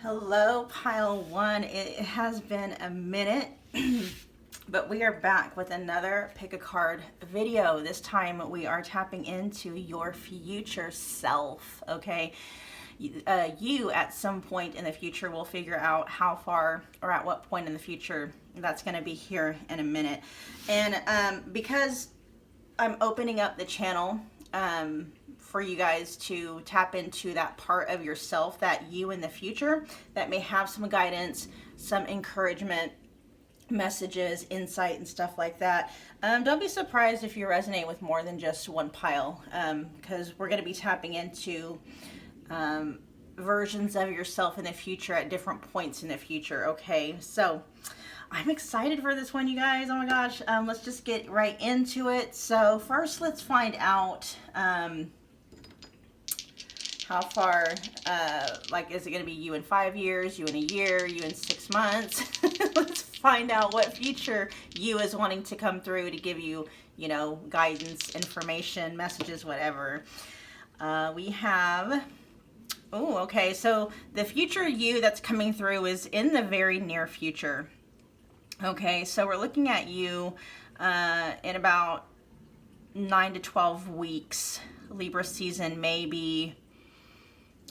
Hello, pile one. It has been a minute, but we are back with another pick a card video. This time we are tapping into your future self, okay? You at some point in the future will figure out how far or at what point in the future that's going to be here in a minute. And because I'm opening up the channel for you guys to tap into that part of yourself, that you in the future, that may have some guidance, some encouragement, messages, insight, and stuff like that. Don't be surprised if you resonate with more than just one pile, because we're going to be tapping into versions of yourself in the future at different points in the future, okay? So I'm excited for this one, you guys. Oh my gosh. Let's just get right into it. So first, let's find out how far, like, is it going to be you in 5 years, you in a year, you in 6 months? Let's find out what future you is wanting to come through to give you, you know, guidance, information, messages, whatever. We have, oh, okay. So the future you that's coming through is in the very near future. Okay, so we're looking at you in about 9 to 12 weeks. Libra season may be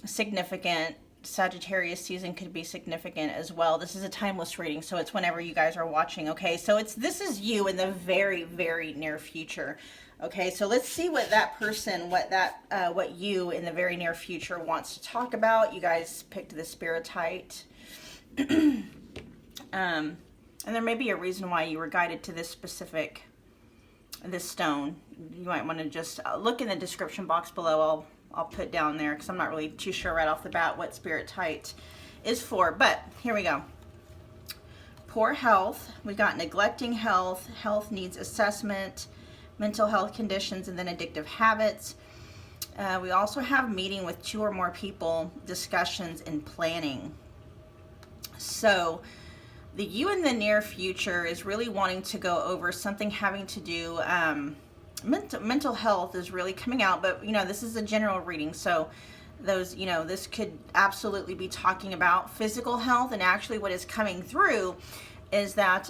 significant. Sagittarius season could be significant as well. This is a timeless reading, so it's whenever you guys are watching, okay? So this is you in the very, very near future. Okay, so let's see what that person, what you in the very near future wants to talk about. You guys picked the Spiritite. And there may be a reason why you were guided to this stone. You might want to just look in the description box below. I'll put down there because I'm not really too sure right off the bat what Spiritite is for. But here we go. Poor health. We got neglecting health. Health needs assessment. Mental health conditions, and then addictive habits. We also have meeting with 2 or more people, discussions, and planning. So the you in the near future is really wanting to go over something having to do, mental health is really coming out, but you know, this is a general reading. So those, you know, this could absolutely be talking about physical health. And actually what is coming through is that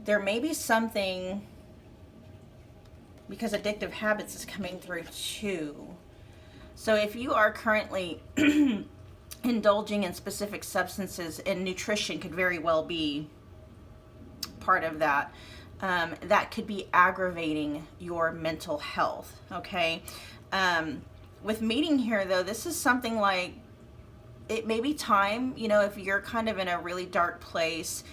there may be something, because addictive habits is coming through too. So if you are currently indulging in specific substances, and nutrition could very well be part of that, that could be aggravating your mental health, okay? With meeting here though, this is something like, it may be time, you know, if you're kind of in a really dark place,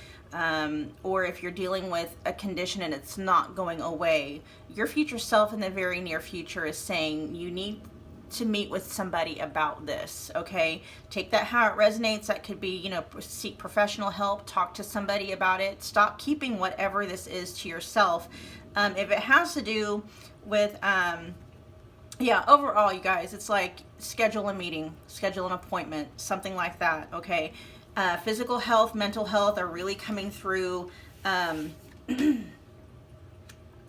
or if you're dealing with a condition and it's not going away, your future self in the very near future is saying you need to meet with somebody about this, okay? Take that how it resonates. That could be, you know, seek professional help, talk to somebody about it. Stop keeping whatever this is to yourself. If it has to do with, yeah, overall, you guys, it's like schedule a meeting, schedule an appointment, something like that, okay? Physical health, mental health are really coming through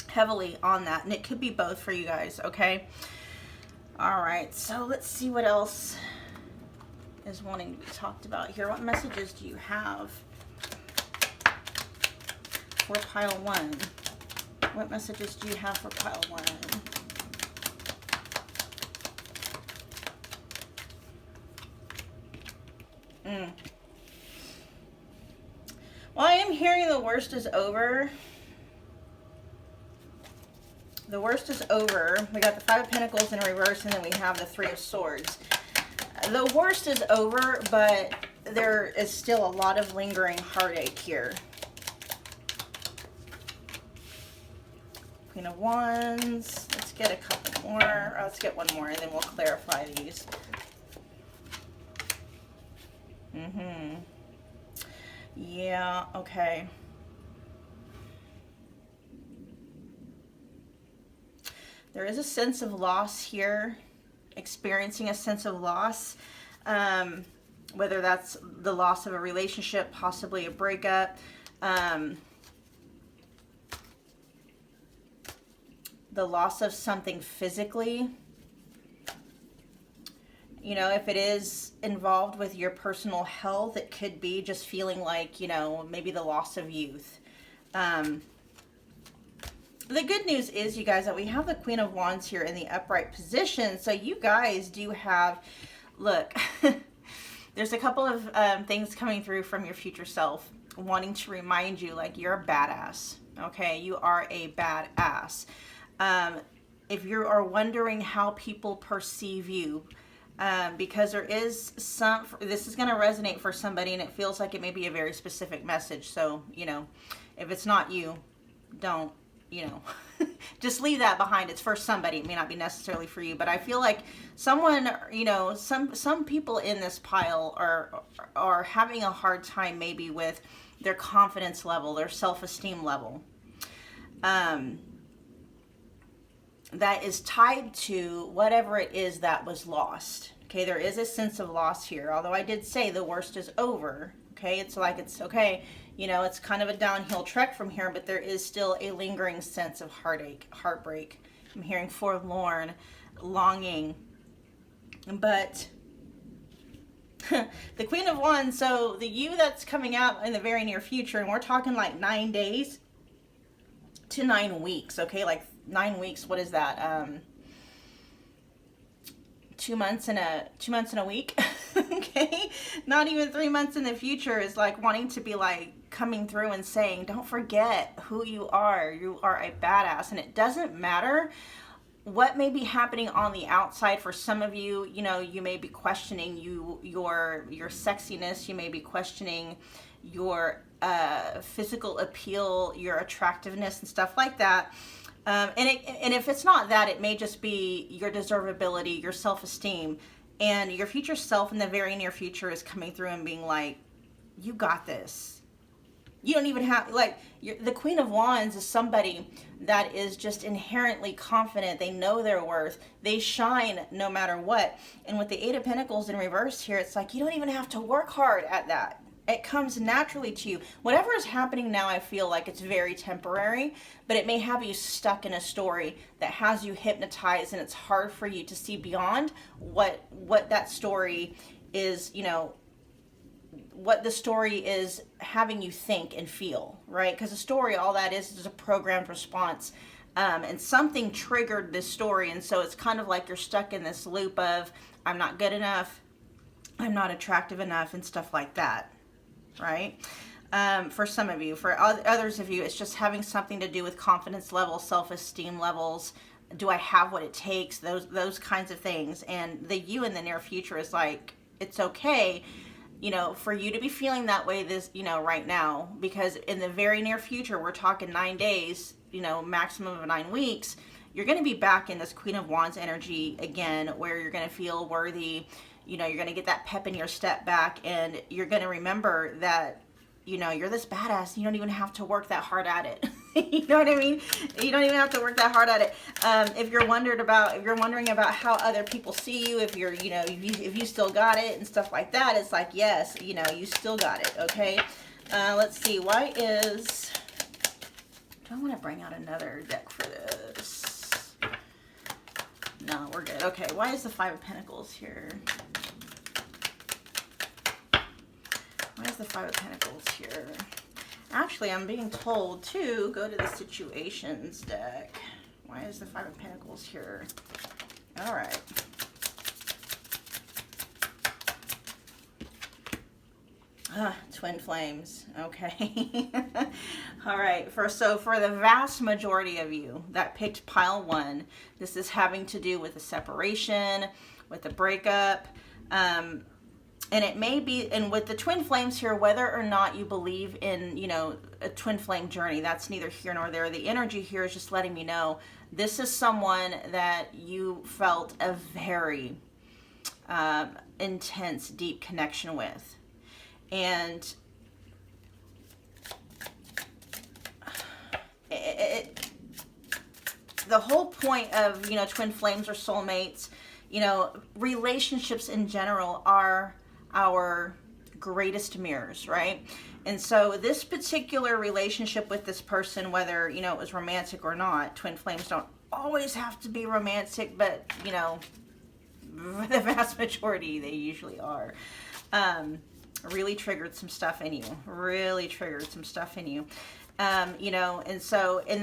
heavily on that, and it could be both for you guys, okay? All right, so let's see what else is wanting to be talked about here. What messages do you have for pile one? What messages do you have for pile one? Well, I am hearing the worst is over. The worst is over. We got the 5 of Pentacles in reverse, and then we have the 3 of Swords. The worst is over, but there is still a lot of lingering heartache here. Queen of Wands. Let's get a couple more. Or let's get one more, and then we'll clarify these. Yeah, okay. There is a sense of loss here, experiencing a sense of loss, whether that's the loss of a relationship, possibly a breakup, the loss of something physically, You know, if it is involved with your personal health, it could be just feeling like, you know, maybe the loss of youth. The good news is, you guys, that we have the Queen of Wands here in the upright position. So you guys do have, look, there's a couple of things coming through from your future self wanting to remind you, like, you're a badass. Okay, you are a badass. If you are wondering how people perceive you, because there is some, this is going to resonate for somebody, and it feels like it may be a very specific message. So, you know, if it's not you, don't, you know, just leave that behind. It's for somebody. It may not be necessarily for you, but I feel like someone, you know, some people in this pile are having a hard time maybe with their confidence level, their self-esteem level. That is tied to whatever it is that was lost. Okay, there is a sense of loss here, although I did say the worst is over. Okay, it's like, it's okay, you know, it's kind of a downhill trek from here, but there is still a lingering sense of heartache, heartbreak. I'm hearing forlorn, longing. But the Queen of Wands, so the you that's coming out in the very near future, and we're talking like 9 days to 9 weeks, okay, like 9 weeks, what is that? 2 months and a week. Okay, not even 3 months in the future is like wanting to be like coming through and saying, don't forget who you are. You are a badass, and it doesn't matter what may be happening on the outside. For some of you, you know, you may be questioning your sexiness. You may be questioning your physical appeal, your attractiveness, and stuff like that. And if it's not that, it may just be your deservability, your self-esteem, and your future self in the very near future is coming through and being like, you got this. You don't even have, like, the Queen of Wands is somebody that is just inherently confident. They know their worth. They shine no matter what. And with the Eight of Pentacles in reverse here, it's like you don't even have to work hard at that. It comes naturally to you. Whatever is happening now, I feel like it's very temporary, but it may have you stuck in a story that has you hypnotized, and it's hard for you to see beyond what that story is, you know, what the story is having you think and feel, right? Because a story, all that is a programmed response. And something triggered this story, and so it's kind of like you're stuck in this loop of, I'm not good enough, I'm not attractive enough, and stuff like that. Right? For some of you. For others of you, it's just having something to do with confidence levels, self-esteem levels. Do I have what it takes? Those kinds of things. And the you in the near future is like, it's okay, you know, for you to be feeling that way this, you know, right now, because in the very near future, we're talking 9 days, you know, maximum of 9 weeks, you're going to be back in this Queen of Wands energy again, where you're going to feel worthy. You know, you're going to get that pep in your step back, and you're going to remember that, you know, you're this badass. You don't even have to work that hard at it. You know what I mean? You don't even have to work that hard at it. If you're wondering about how other people see you, if you're, you know, if you still got it and stuff like that, it's like, yes, you know, you still got it. Okay. Let's see. Why is, do I want to bring out another deck for this? No, we're good. Okay. Why is the Five of Pentacles here? Why is the Five of Pentacles here? Actually, I'm being told to go to the Situations deck. Why is the Five of Pentacles here? All right. Twin flames. Okay. All right. So for the vast majority of you that picked pile one, this is having to do with a separation, with a breakup. And it may be, and with the twin flames here, whether or not you believe in, you know, a twin flame journey, that's neither here nor there. The energy here is just letting me know this is someone that you felt a very intense, deep connection with. And the whole point of, you know, twin flames or soulmates, you know, relationships in general are our greatest mirrors, right? And so this particular relationship with this person, whether, you know, it was romantic or not, twin flames don't always have to be romantic, but, you know, the vast majority, they usually are. Really triggered some stuff in you. Really triggered some stuff in you. You know, and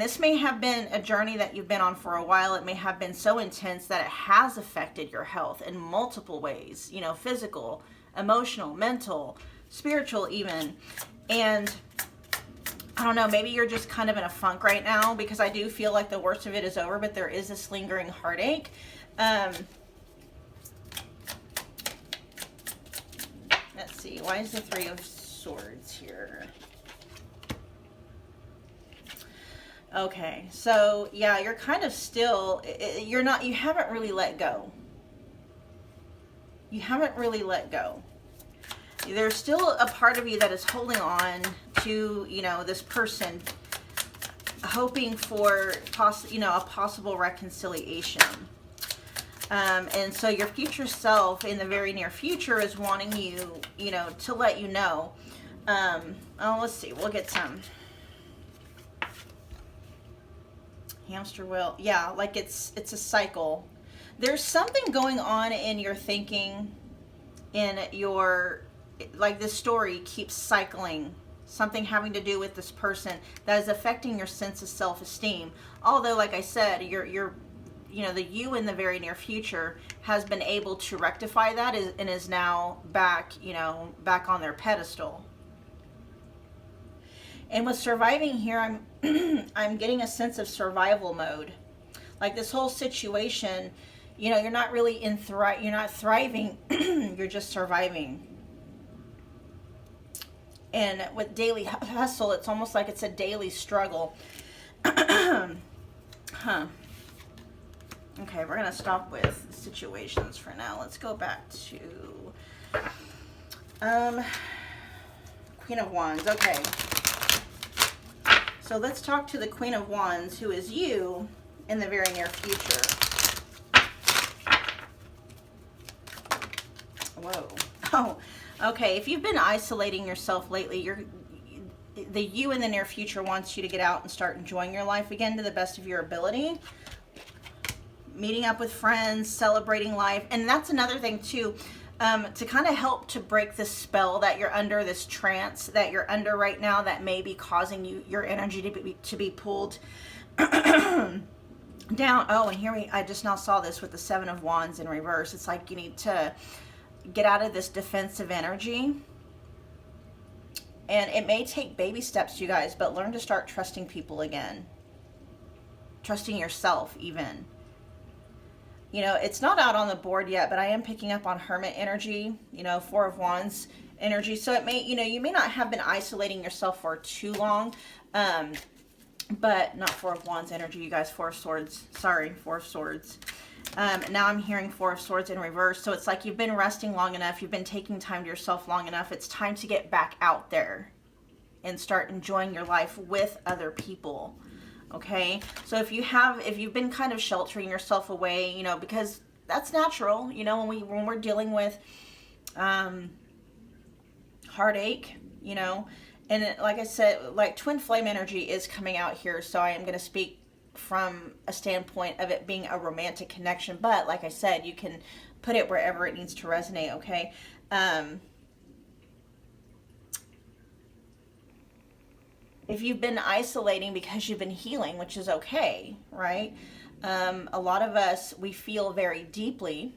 this may have been a journey that you've been on for a while. It may have been so intense that it has affected your health in multiple ways, you know, physical, emotional, mental, spiritual even. And I don't know, maybe you're just kind of in a funk right now, because I do feel like the worst of it is over, but there is this lingering heartache. Let's see, why is the Three of Swords here? Okay, so yeah, you're kind of still, you haven't really let go. You haven't really let go. There's still a part of you that is holding on to, you know, this person, hoping for a possible reconciliation. And so your future self in the very near future is wanting you, you know, to let you know. Oh, let's see, we'll get some. Hamster wheel. Yeah, like it's a cycle. There's something going on in your thinking, in your, like this story keeps cycling. Something having to do with this person that is affecting your sense of self-esteem. Although, like I said, you're you know, the you in the very near future has been able to rectify that and is now back, you know, back on their pedestal. And with surviving here, I'm getting a sense of survival mode. Like this whole situation, you know, you're not really you're not thriving, you're just surviving. And with daily hustle, it's almost like it's a daily struggle. Huh. Okay, we're gonna stop with situations for now. Let's go back to Queen of Wands. Okay. So let's talk to the Queen of Wands, who is you in the very near future. Whoa. Oh, okay. If you've been isolating yourself lately, the you in the near future wants you to get out and start enjoying your life again to the best of your ability. Meeting up with friends, celebrating life. And that's another thing too. To kind of help to break this spell that you're under, this trance that you're under right now that may be causing your energy to be pulled down. Oh, and here I just now saw this with the Seven of Wands in reverse. It's like you need to get out of this defensive energy. And it may take baby steps, you guys, but learn to start trusting people again. Trusting yourself even. You know, it's not out on the board yet, but I am picking up on Hermit energy, you know, Four of Wands energy. So it may, you know, you may not have been isolating yourself for too long, but not Four of Wands energy, you guys, Four of Swords. Sorry, Four of Swords. Now I'm hearing Four of Swords in reverse. So it's like you've been resting long enough. You've been taking time to yourself long enough. It's time to get back out there and start enjoying your life with other people. Okay, so if you've been kind of sheltering yourself away, you know, because that's natural, you know, when we're dealing with heartache, you know, and like I said, like twin flame energy is coming out here, so I am going to speak from a standpoint of it being a romantic connection, but like I said, you can put it wherever it needs to resonate. Okay. If you've been isolating because you've been healing, which is okay, right? A lot of us, we feel very deeply.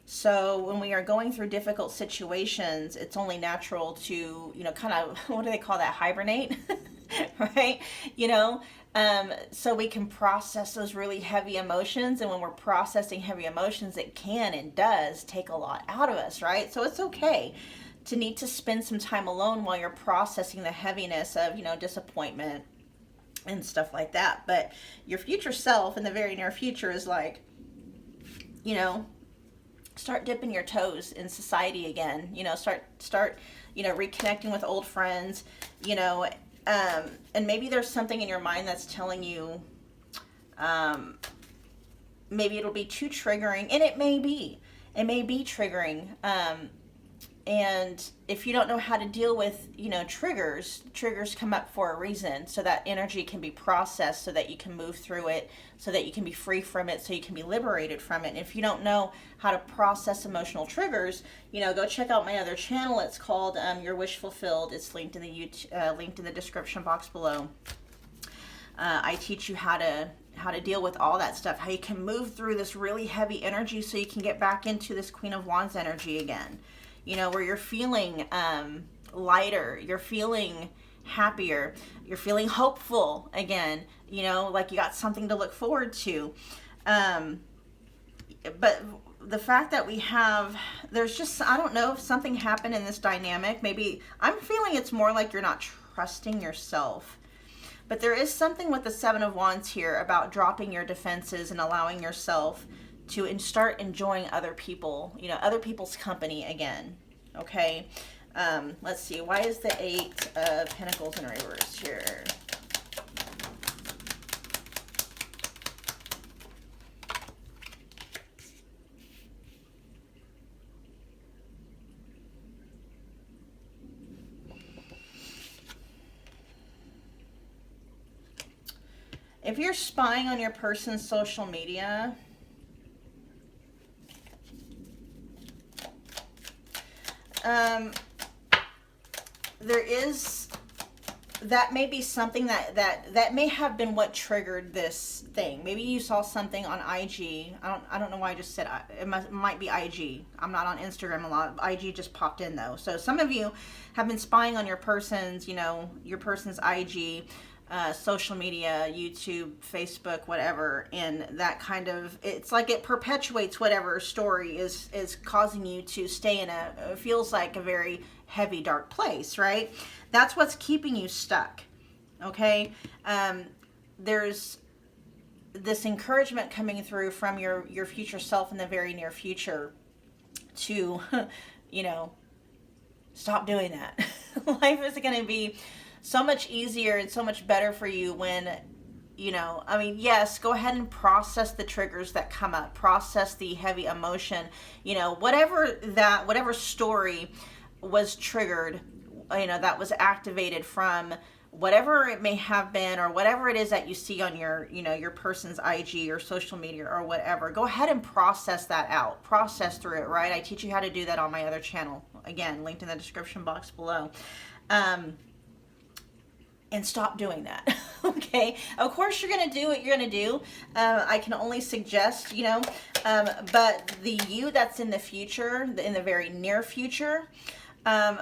So when we are going through difficult situations, it's only natural to, you know, kind of, what do they call that? Hibernate, right? You know, so we can process those really heavy emotions. And when we're processing heavy emotions, it can and does take a lot out of us, right? So it's okay to need to spend some time alone while you're processing the heaviness of, you know, disappointment and stuff like that. But your future self in the very near future is like, you know, start dipping your toes in society again, you know, start, you know, reconnecting with old friends, you know, and maybe there's something in your mind that's telling you, maybe it'll be too triggering, and it may be triggering, And if you don't know how to deal with, triggers come up for a reason, so that energy can be processed, so that you can move through it, so that you can be free from it, so you can be liberated from it. And if you don't know how to process emotional triggers, go check out my other channel. It's called Your Wish Fulfilled. It's linked in the description box below. I teach you how to deal with all that stuff, how you can move through this really heavy energy so you can get back into this Queen of Wands energy again. Where you're feeling lighter, you're feeling happier, you're feeling hopeful again, like you got something to look forward to. But the fact that there's just, I don't know if something happened in this dynamic. Maybe I'm feeling it's more like you're not trusting yourself. But there is something with the Seven of Wands here about dropping your defenses and allowing yourself to start enjoying other people, other people's company again. Okay. Let's see. Why is the Eight of Pentacles in reverse here? If you're spying on your person's social media, that may be something that may have been what triggered this thing. Maybe you saw something on IG. I don't know why I just said it might be IG. I'm not on Instagram a lot. IG just popped in though. So some of you have been spying on your person's IG, social media, YouTube, Facebook, whatever, and that kind of, it's like it perpetuates whatever story is causing you to stay in feels like a very heavy, dark place, right? That's what's keeping you stuck, okay? There's this encouragement coming through from your future self in the very near future to, stop doing that. Life is going to be so much easier and so much better for you when, yes, go ahead and process the triggers that come up, process the heavy emotion, whatever story was triggered, that was activated from whatever it may have been, or whatever it is that you see on your person's IG or social media or whatever. Go ahead and process that out, process through it, right? I teach you how to do that on my other channel, again, linked in the description box below. And stop doing that. Okay, of course you're gonna do what you're gonna do. I can only suggest, but the you that's in the future, in the very near future,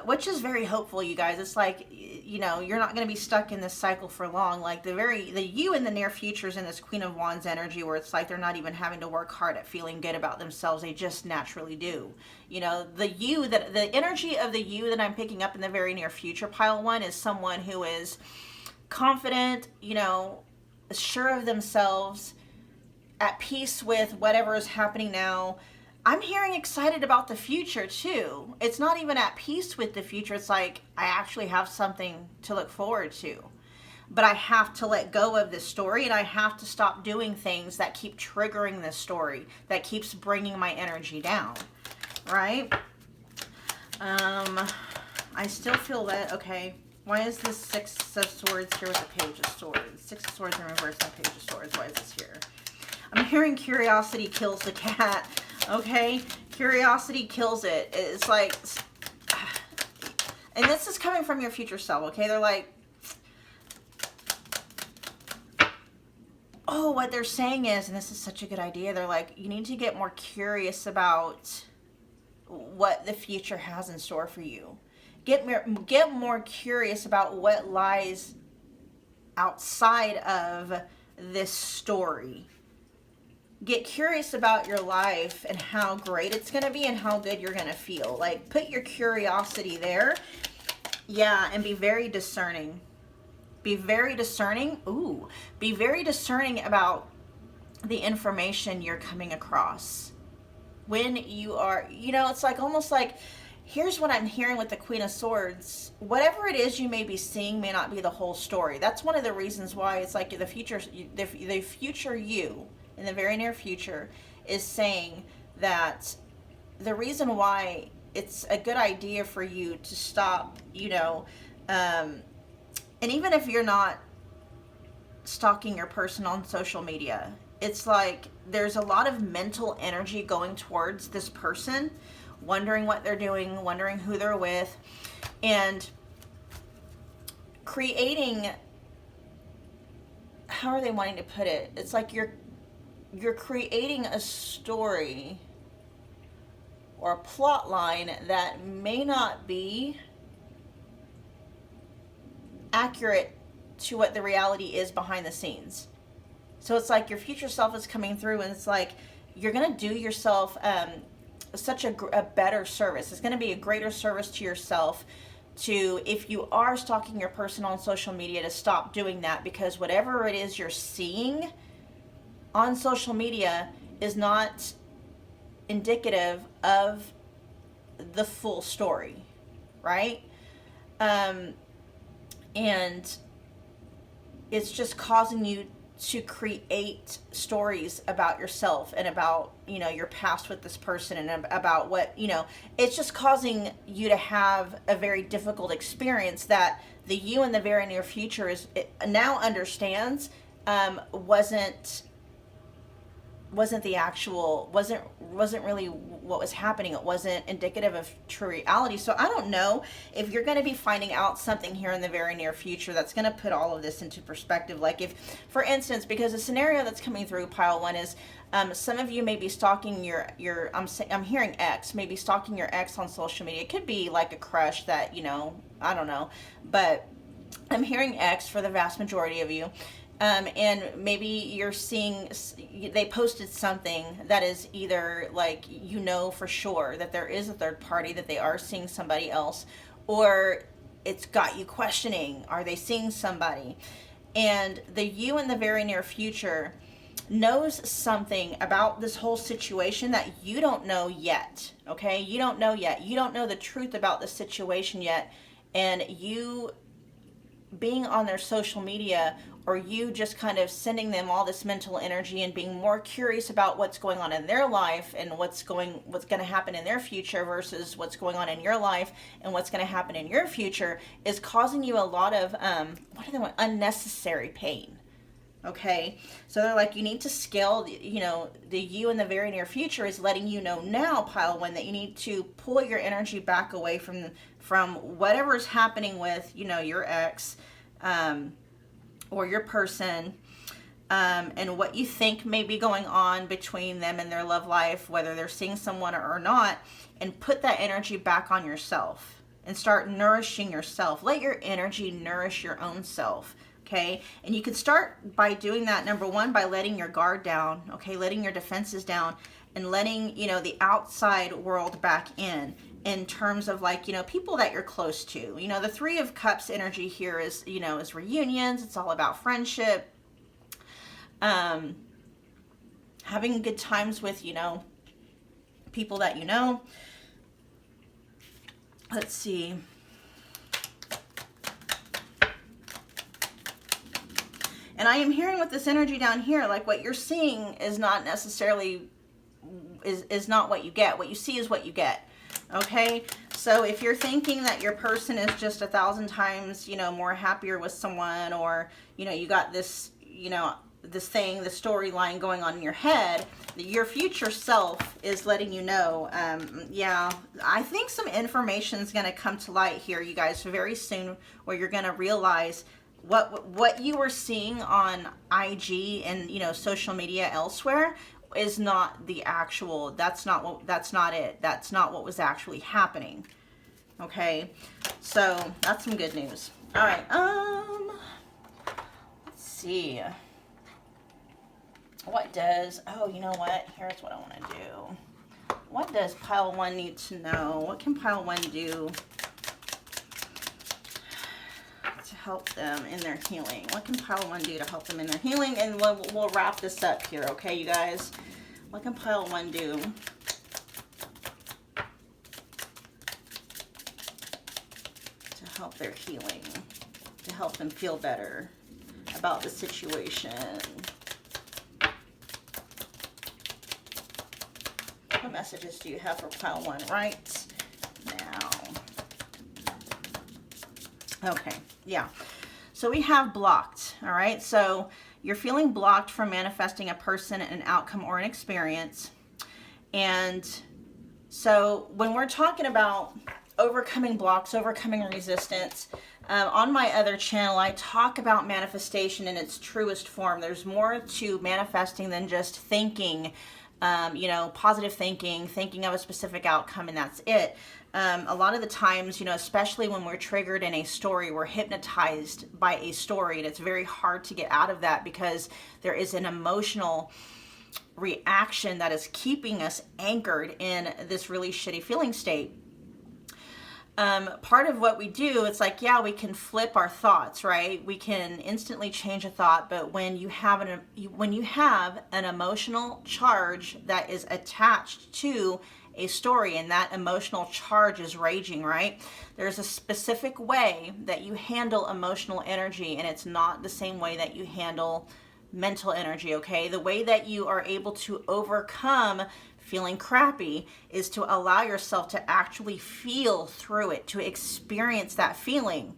which is very hopeful, you guys. It's like, you're not going to be stuck in this cycle for long. Like the you in the near future is in this Queen of Wands energy, where it's like they're not even having to work hard at feeling good about themselves. They just naturally do. The energy of the you that I'm picking up in the very near future, pile one, is someone who is confident, sure of themselves, at peace with whatever is happening now. I'm hearing excited about the future too. It's not even at peace with the future. It's like, I actually have something to look forward to. But I have to let go of this story, and I have to stop doing things that keep triggering this story, that keeps bringing my energy down, right? I still feel that, okay, why is this Six of Swords here with the Page of Swords? Six of Swords in reverse and the Page of Swords. Why is this here? I'm hearing curiosity kills the cat. Okay, curiosity kills it. It's like, and this is coming from your future self, okay? They're like, oh, what they're saying is, and this is such a good idea, they're like, you need to get more curious about what the future has in store for you. Get more curious about what lies outside of this story. Get curious about your life and how great it's going to be and how good you're going to feel. Like, put your curiosity there. Yeah, and be very discerning. Be very discerning. Ooh, be very discerning about the information you're coming across. When you are, it's like almost like, here's what I'm hearing with the Queen of Swords. Whatever it is you may be seeing may not be the whole story. That's one of the reasons why it's like the future you in the very near future is saying that the reason why it's a good idea for you to stop, and even if you're not stalking your person on social media, it's like there's a lot of mental energy going towards this person, wondering what they're doing, wondering who they're with, and creating, how are they wanting to put it? It's like you're creating a story or a plot line that may not be accurate to what the reality is behind the scenes. So it's like your future self is coming through, and it's like you're going to do yourself such a better service. It's going to be a greater service to yourself to, if you are stalking your person on social media, to stop doing that, because whatever it is you're seeing on social media is not indicative of the full story, right? And it's just causing you to create stories about yourself and about, your past with this person, and about what, it's just causing you to have a very difficult experience that the you in the very near future now understands wasn't the actual, wasn't really what was happening. It wasn't indicative of true reality. So I don't know if you're going to be finding out something here in the very near future that's going to put all of this into perspective. Like, if, for instance, because the scenario that's coming through pile 1 is some of you may be stalking your I'm hearing ex, maybe stalking your ex on social media. It could be like a crush that, I don't know, but I'm hearing ex for the vast majority of you. And maybe you're seeing, they posted something that is either like, for sure that there is a third party, that they are seeing somebody else, or it's got you questioning, are they seeing somebody? And the you in the very near future knows something about this whole situation that you don't know yet, okay? You don't know yet. You don't know the truth about the situation yet. And you being on their social media, or you just kind of sending them all this mental energy and being more curious about what's going on in their life and what's going to happen in their future versus what's going on in your life and what's going to happen in your future, is causing you a lot of unnecessary pain. Okay, so they're like, you need to scale, the you in the very near future is letting you know now, pile 1, that you need to pull your energy back away from whatever's happening with, your ex, or your person, and what you think may be going on between them and their love life, whether they're seeing someone or not, and put that energy back on yourself and start nourishing yourself. Let your energy nourish your own self. Okay, and you can start by doing that, number 1, by letting your guard down, okay, letting your defenses down, and letting, the outside world back in terms of like, people that you're close to. The 3 of Cups energy here is, is reunions. It's all about friendship, having good times with, people that you know. Let's see. And I am hearing with this energy down here, like what you're seeing is not necessarily, is not what you get. What you see is what you get. Okay? So if you're thinking that your person is just 1,000 times, more happier with someone, or, you got this, this thing, the storyline going on in your head, your future self is letting you know, yeah, I think some information is going to come to light here, you guys, very soon, where you're going to realize what you were seeing on IG and, social media elsewhere is not the actual, that's not it. That's not what was actually happening. Okay? So, that's some good news. All right. Let's see. What does, you know what? Here's what I want to do. What does pile 1 need to know? What can pile 1 do to help them in their healing? What can pile 1 do to help them in their healing? And we'll wrap this up here, okay, you guys? What can pile 1 do to help their healing, to help them feel better about the situation? What messages do you have for pile 1? Right Okay, yeah. So we have blocked, all right? So you're feeling blocked from manifesting a person, an outcome, or an experience. And so when we're talking about overcoming blocks, overcoming resistance, on my other channel, I talk about manifestation in its truest form. There's more to manifesting than just thinking, positive thinking, thinking of a specific outcome, and that's it. A lot of the times, especially when we're triggered in a story, we're hypnotized by a story, and it's very hard to get out of that because there is an emotional reaction that is keeping us anchored in this really shitty feeling state. Part of what we do, it's like, yeah, we can flip our thoughts, right? We can instantly change a thought, but when you have an emotional charge that is attached to a story and that emotional charge is raging, right? There's a specific way that you handle emotional energy, and it's not the same way that you handle mental energy, okay? The way that you are able to overcome feeling crappy is to allow yourself to actually feel through it, to experience that feeling.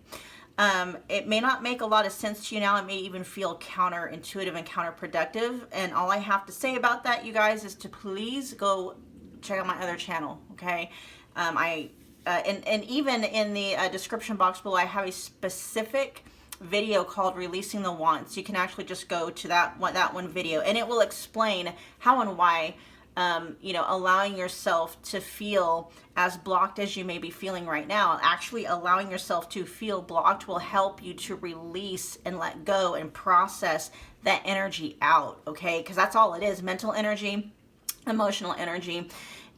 It may not make a lot of sense to you now. It may even feel counterintuitive and counterproductive. And all I have to say about that, you guys, is to please go check out my other channel, okay? And even in the description box below, I have a specific video called Releasing the Wants. You can actually just go to that one video, and it will explain how and why allowing yourself to feel as blocked as you may be feeling right now, actually allowing yourself to feel blocked will help you to release and let go and process that energy out, okay? Because that's all it is, mental energy, emotional energy.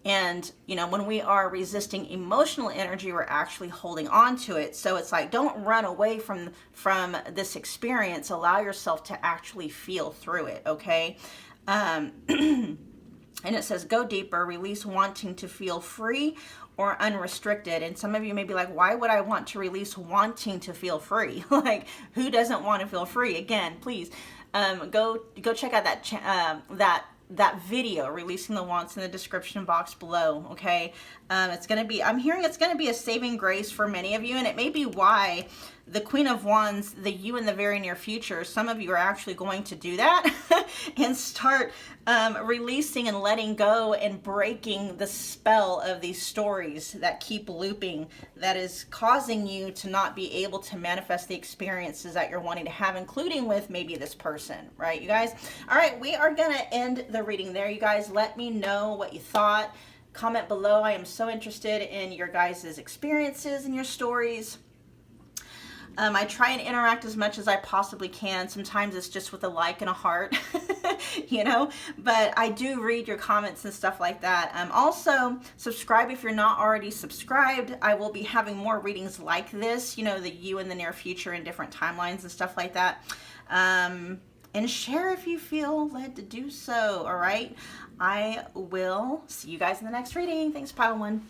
And, when we are resisting emotional energy, we're actually holding on to it. So it's like, don't run away from this experience. Allow yourself to actually feel through it, okay? And it says, go deeper, release wanting to feel free or unrestricted. And some of you may be like, why would I want to release wanting to feel free? Like, who doesn't want to feel free? Again, please go check out that video, Releasing the Wants, in the description box below, okay? I'm hearing it's going to be a saving grace for many of you, and it may be why the Queen of Wands, you in the very near future, some of you are actually going to do that and start releasing and letting go and breaking the spell of these stories that keep looping, that is causing you to not be able to manifest the experiences that you're wanting to have, including with maybe this person, right, you guys? All right, we are going to end the reading there, you guys. Let me know what you thought. Comment below. I am so interested in your guys' experiences and your stories. I try and interact as much as I possibly can. Sometimes it's just with a like and a heart, but I do read your comments and stuff like that. Also, subscribe if you're not already subscribed. I will be having more readings like this, the you in the near future and different timelines and stuff like that. And share if you feel led to do so, all right? I will see you guys in the next reading. Thanks, Pile 1.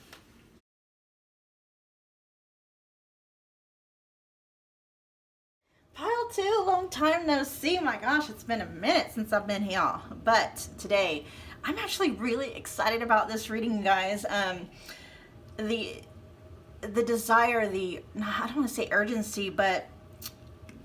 Pile 2, long time no see. My gosh, it's been a minute since I've been here. But today, I'm actually really excited about this reading, you guys. The desire, I don't want to say urgency, but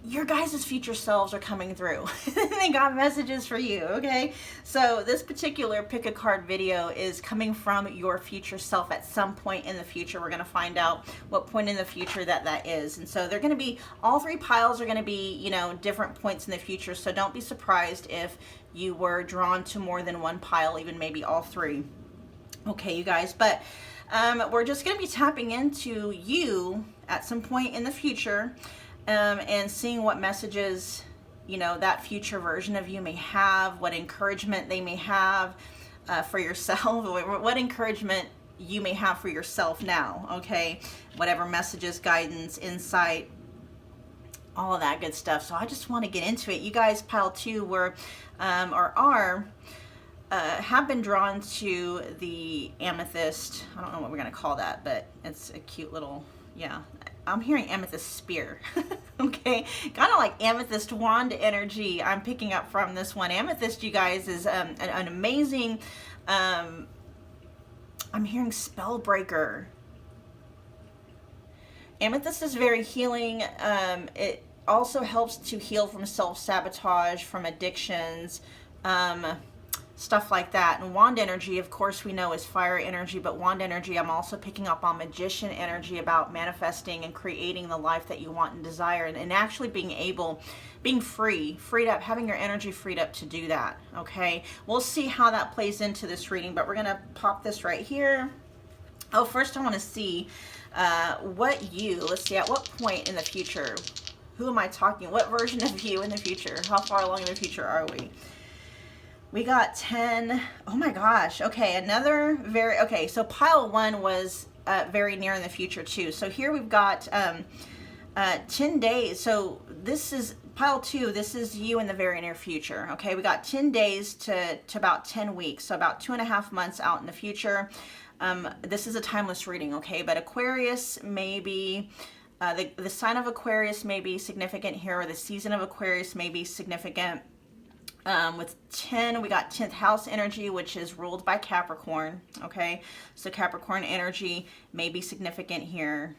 your guys' future selves are coming through. They got messages for you, okay? So this particular pick a card video is coming from your future self at some point in the future. We're going to find out what point in the future that is. And so they're going to be, all three piles are going to be, different points in the future. So don't be surprised if you were drawn to more than one pile, even maybe all three. Okay, you guys, but we're just going to be tapping into you at some point in the future. And seeing what messages, that future version of you may have, what encouragement they may have for yourself, what encouragement you may have for yourself now, okay? Whatever messages, guidance, insight, all of that good stuff. So I just want to get into it. You guys, pile 2, have been drawn to the amethyst. I don't know what we're going to call that, but it's a cute little, yeah. I'm hearing amethyst spear. Okay, kind of like amethyst wand energy I'm picking up from this one. Amethyst, you guys, is an amazing, I'm hearing spell breaker. Amethyst is very healing. It also helps to heal from self-sabotage, from addictions, stuff like that. And wand energy, of course, we know is fire energy, but wand energy, I'm also picking up on magician energy, about manifesting and creating the life that you want and desire, and actually being freed up, having your energy freed up to do that. Okay, we'll see how that plays into this reading, but we're gonna pop this right here. Oh, first I want to see let's see, at what point in the future, who am I talking, what version of you in the future, how far along in the future are we? We got 10. Oh my gosh. Okay, another okay, so pile 1 was very near in the future too. So here we've got 10 days. So this is pile 2. This is you in the very near future. Okay, we got 10 days to about 10 weeks. So about 2.5 months out in the future. This is a timeless reading, okay? But Aquarius may be, the sign of Aquarius may be significant here, or the season of Aquarius may be significant. With 10, we got 10th house energy, which is ruled by Capricorn. Okay, so Capricorn energy may be significant here.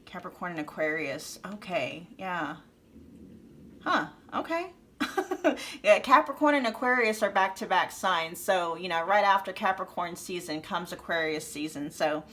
Capricorn and Aquarius. Okay, yeah. Huh, okay. Yeah, Capricorn and Aquarius are back-to-back signs. So, you know, right after Capricorn season comes Aquarius season. So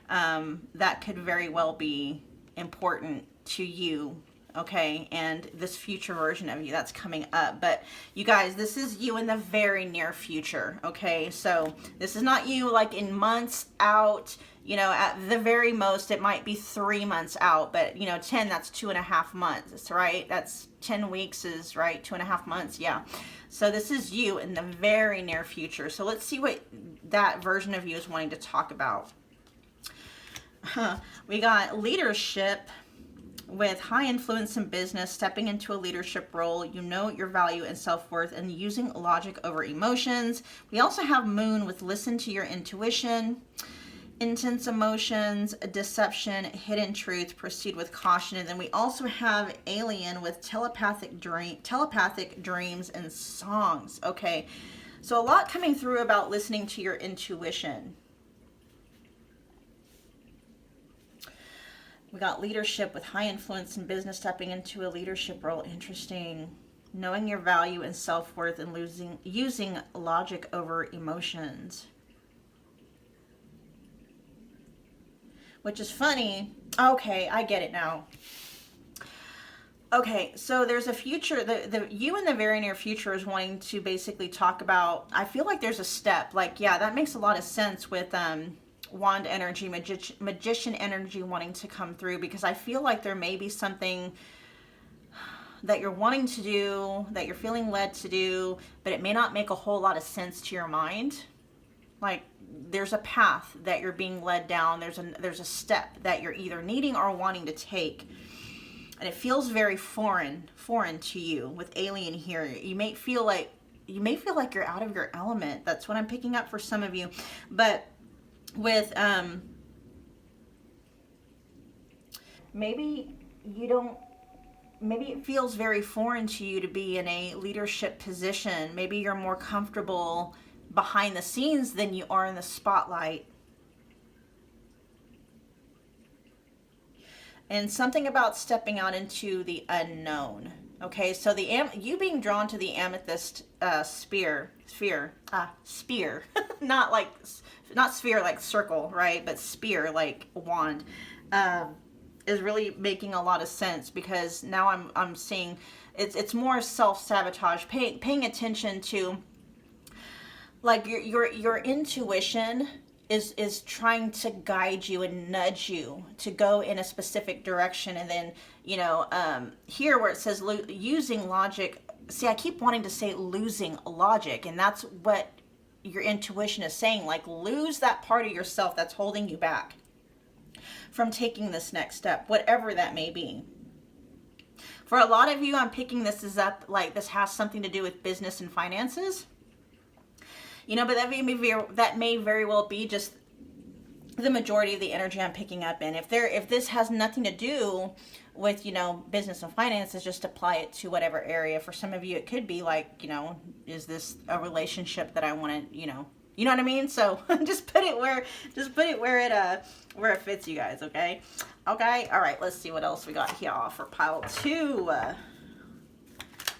that could very well be important to you. Okay, and this future version of you that's coming up. But you guys, this is you in the very near future. Okay, so this is not you like in months out. You know, at the very most it might be 3 months out, but you know, 10, that's 2.5 months, right? That's 10 weeks is right, 2.5 months. Yeah, so this is you in the very near future. So let's see what that version of you is wanting to talk about. We got leadership. With high influence in business, stepping into a leadership role, you know your value and self-worth, and using logic over emotions. We also have Moon with listen to your intuition, intense emotions, deception, hidden truth, proceed with caution. And then we also have Alien with telepathic dreams and songs. Okay, so a lot coming through about listening to your intuition. We got leadership with high influence in business, stepping into a leadership role. Interesting. Knowing your value and self-worth, and using logic over emotions. Which is funny. Okay, I get it now. Okay, so there's a future, the you in the very near future is wanting to basically talk about, I feel like there's a step, like, yeah, that makes a lot of sense with wand energy, magician energy wanting to come through, because I feel like there may be something that you're wanting to do, that you're feeling led to do, but it may not make a whole lot of sense to your mind. Like there's a path that you're being led down, there's a step that you're either needing or wanting to take, and it feels very foreign to you. With Alien here, you may feel like you're out of your element. That's what I'm picking up for some of you. But with maybe it feels very foreign to you to be in a leadership position. Maybe you're more comfortable behind the scenes than you are in the spotlight. And something about stepping out into the unknown. Okay, so you being drawn to the amethyst spear, not sphere like circle, right? But spear like wand, is really making a lot of sense, because now I'm seeing it's more self-sabotage, paying attention to, like, your intuition is trying to guide you and nudge you to go in a specific direction. And then, you know, here where it says using logic, see, I keep wanting to say losing logic, and that's what your intuition is saying. Like, lose that part of yourself that's holding you back from taking this next step, whatever that may be. For a lot of you, I'm picking this as up, like this has something to do with business and finances. You know, but that may very well be just the majority of the energy I'm picking up in. If this has nothing to do with, you know, business and finances, just apply it to whatever area. For some of you, it could be like, you know, is this a relationship that I want to, you know, You know what I mean? So just put it where it fits, you guys. Okay. Okay. All right. Let's see what else we got here for pile 2.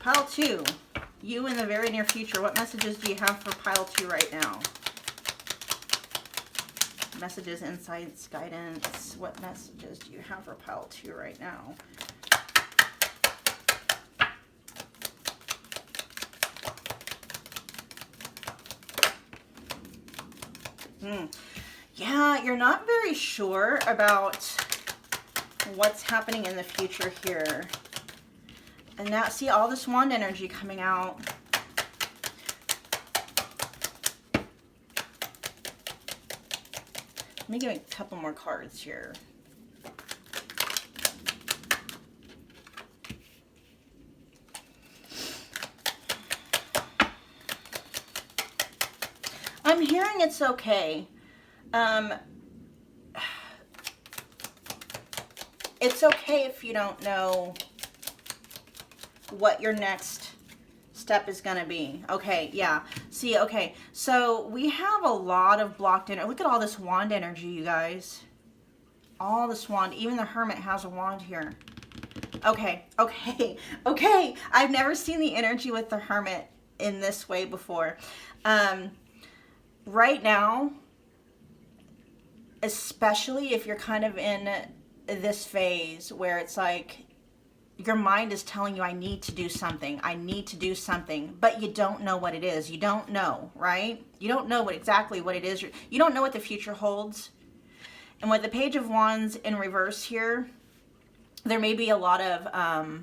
Pile 2. You in the very near future. What messages do you have for pile 2 right now? Messages, insights, guidance. What messages do you have for pile 2 right now? Yeah, you're not very sure about what's happening in the future here. And now, see all this wand energy coming out. Let me give you a couple more cards here. I'm hearing it's okay. It's okay if you don't know what your next step is going to be. Okay, yeah. See, okay. So we have a lot of blocked energy. Look at all this wand energy, you guys. All this wand. Even the Hermit has a wand here. Okay, okay, okay. I've never seen the energy with the Hermit in this way before. Right now, especially if you're kind of in this phase where it's like your mind is telling you, I need to do something, but you don't know what it is. You don't know, right? You don't know exactly what it is. You don't know what the future holds. And with the Page of Wands in reverse here, there may be a lot of,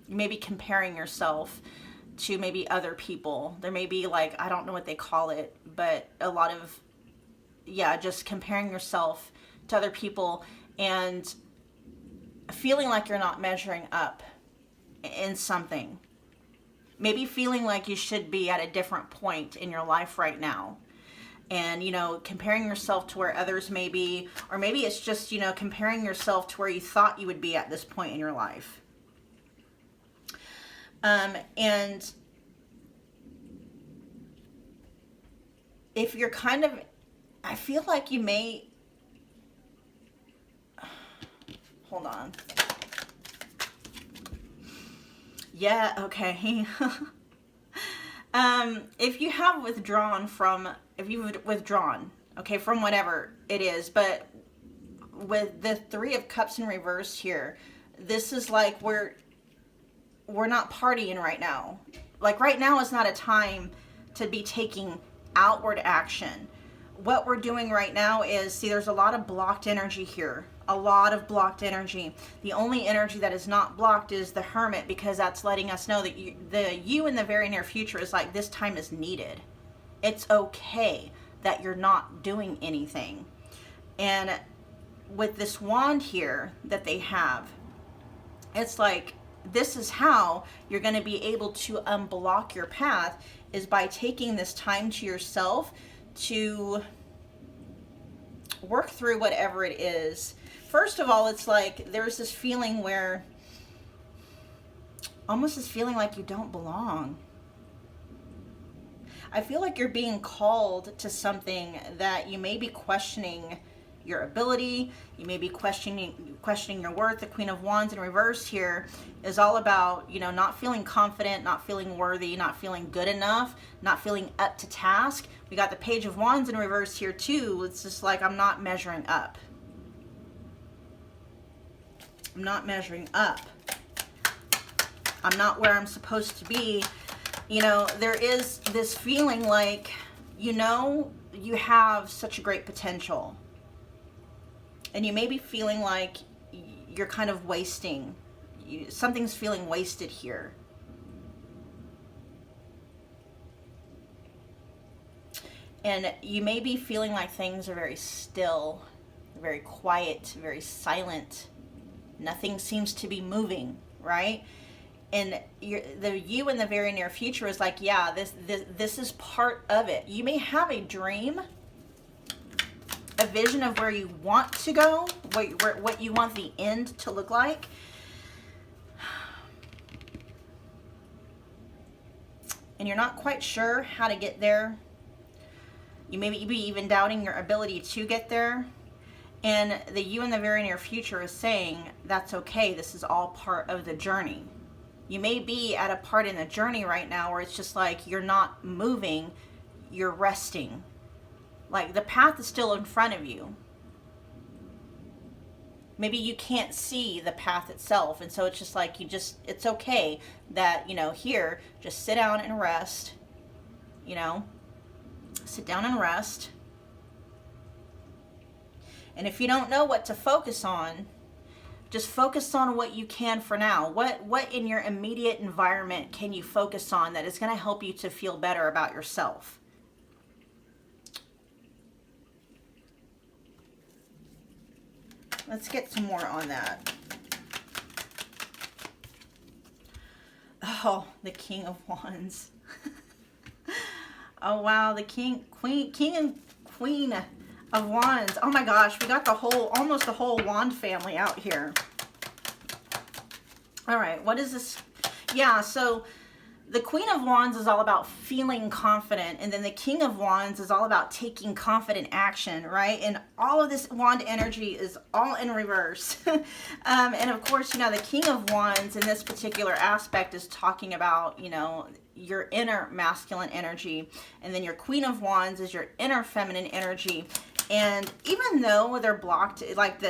you may be comparing yourself to maybe other people. There may be like, I don't know what they call it, but a lot of, yeah, just comparing yourself to other people and feeling like you're not measuring up in something. Maybe feeling like you should be at a different point in your life right now. And, you know, comparing yourself to where others may be, or maybe it's just, you know, comparing yourself to where you thought you would be at this point in your life. And if you're kind of, I feel like you may, hold on. Yeah, okay. If you have withdrawn from, okay, from whatever it is, but with the 3 of Cups in reverse here, this is like we're not partying right now. Like right now is not a time to be taking outward action. What we're doing right now is, see, there's a lot of blocked energy here. A lot of blocked energy. The only energy that is not blocked is the Hermit, because that's letting us know that you in the very near future is like, this time is needed. It's okay that you're not doing anything. And with this wand here that they have, it's like, this is how you're going to be able to unblock your path, is by taking this time to yourself to work through whatever it is. First of all, it's like there's this feeling where, almost this feeling like you don't belong. I feel like you're being called to something that you may be questioning your ability. You may be questioning your worth. The Queen of Wands in reverse here is all about, you know, not feeling confident, not feeling worthy, not feeling good enough, not feeling up to task. We got the Page of Wands in reverse here too. It's just like, I'm not measuring up. I'm not measuring up. I'm not where I'm supposed to be. You know, there is this feeling like, you know, you have such a great potential. And you may be feeling like you're kind of wasting. Something's feeling wasted here. And you may be feeling like things are very still, very quiet, very silent. Nothing seems to be moving, right? And you in the very near future is like, yeah, this is part of it. You may have a dream, a vision of where you want to go, what you want the end to look like. And you're not quite sure how to get there. You maybe be even doubting your ability to get there. And the you in the very near future is saying, that's okay. This is all part of the journey. You may be at a part in the journey right now where it's just like you're not moving, you're resting. Like the path is still in front of you. Maybe you can't see the path itself. And so it's just like it's okay that, here, just sit down and rest. Sit down and rest. And if you don't know what to focus on, just focus on what you can for now. What in your immediate environment can you focus on that is going to help you to feel better about yourself? Let's get some more on that. Oh, the King of Wands. Oh wow, the King and Queen of Wands. Oh my gosh, we got almost the whole wand family out here. All right, what is this? Yeah, so the Queen of Wands is all about feeling confident, and then the King of Wands is all about taking confident action, right? And all of this wand energy is all in reverse. And of course, the King of Wands in this particular aspect is talking about, your inner masculine energy, and then your Queen of Wands is your inner feminine energy. And even though they're blocked, like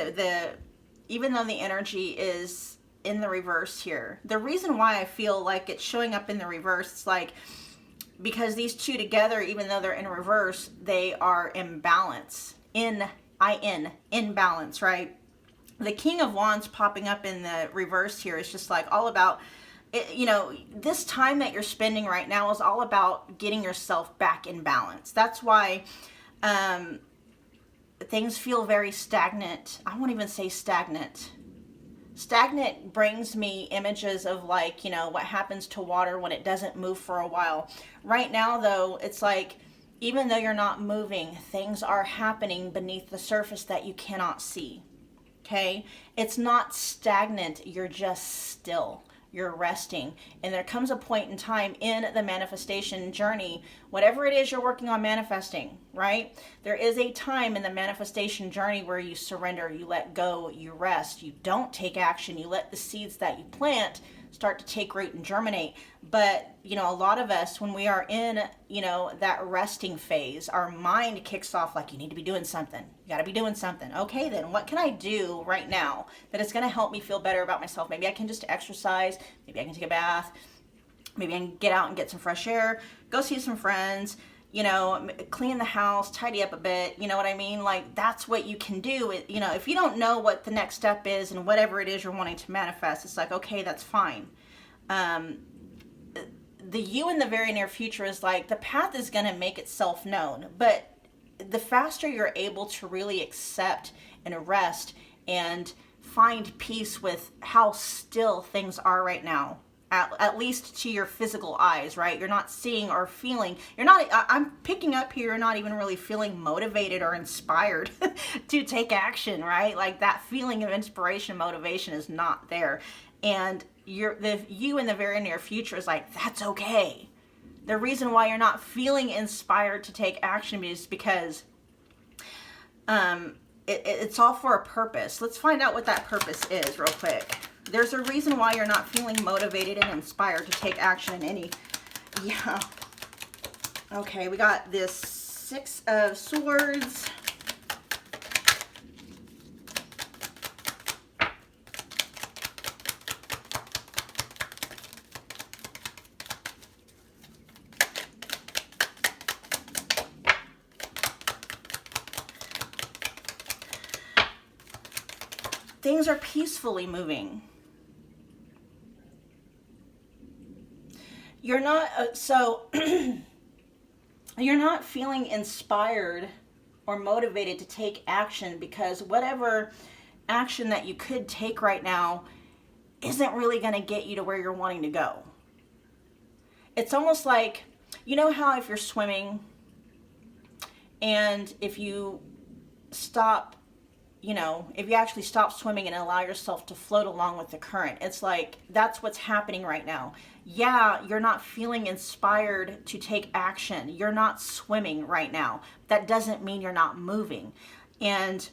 even though the energy is in the reverse here, the reason why I feel like it's showing up in the reverse, it's like because these two together, even though they're in reverse, they are in balance. In balance, right? The King of Wands popping up in the reverse here is just like all about this time that you're spending right now is all about getting yourself back in balance. That's why things feel very stagnant. I won't even say stagnant. Stagnant brings me images of like, what happens to water when it doesn't move for a while. Right now, though, it's like, even though you're not moving, things are happening beneath the surface that you cannot see. Okay? It's not stagnant. You're just still. You're resting. And there comes a point in time in the manifestation journey, whatever it is you're working on manifesting, right? There is a time in the manifestation journey where you surrender, you let go, you rest, you don't take action, you let the seeds that you plant start to take root and germinate. But, a lot of us, when we are in, that resting phase, our mind kicks off like, you need to be doing something. You got to be doing something. Okay, then what can I do right now that is going to help me feel better about myself? Maybe I can just exercise. Maybe I can take a bath. Maybe I can get out and get some fresh air, go see some friends, clean the house, tidy up a bit. You know what I mean? Like, that's what you can do. If you don't know what the next step is and whatever it is you're wanting to manifest, it's like, okay, that's fine. The you in the very near future is like, the path is going to make itself known, but the faster you're able to really accept and rest and find peace with how still things are right now, at least to your physical eyes, right? You're not seeing or feeling, I'm picking up here, you're not even really feeling motivated or inspired to take action, right? Like that feeling of inspiration, motivation is not there. And the you in the very near future is like, that's okay. The reason why you're not feeling inspired to take action is because it's all for a purpose. Let's find out what that purpose is real quick. There's a reason why you're not feeling motivated and inspired to take action in any. Yeah. Okay, we got this Six of Swords. Things are peacefully moving. You're not, you're not feeling inspired or motivated to take action because whatever action that you could take right now isn't really going to get you to where you're wanting to go. It's almost like, how if you're swimming and if you stop, you know, if you actually stop swimming and allow yourself to float along with the current, it's like, that's what's happening right now. Yeah, you're not feeling inspired to take action. You're not swimming right now. That doesn't mean you're not moving. And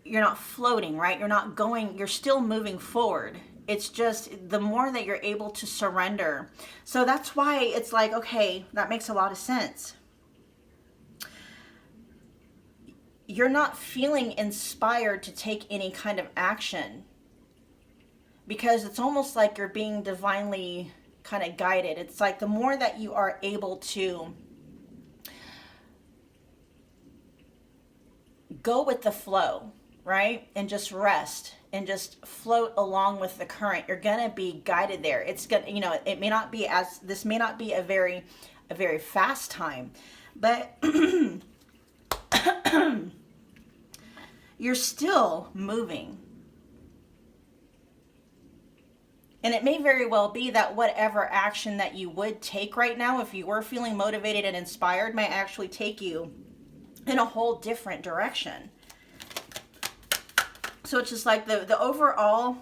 you're not floating, right? You're not going, you're still moving forward. It's just the more that you're able to surrender. So that's why it's like, okay, that makes a lot of sense. You're not feeling inspired to take any kind of action because it's almost like you're being divinely kind of guided. It's like the more that you are able to go with the flow, right? And just rest and just float along with the current, you're going to be guided there. It's going to, you know, it may not be as, this may not be a very fast time, but you're still moving. And it may very well be that whatever action that you would take right now, if you were feeling motivated and inspired, might actually take you in a whole different direction. So it's just like the overall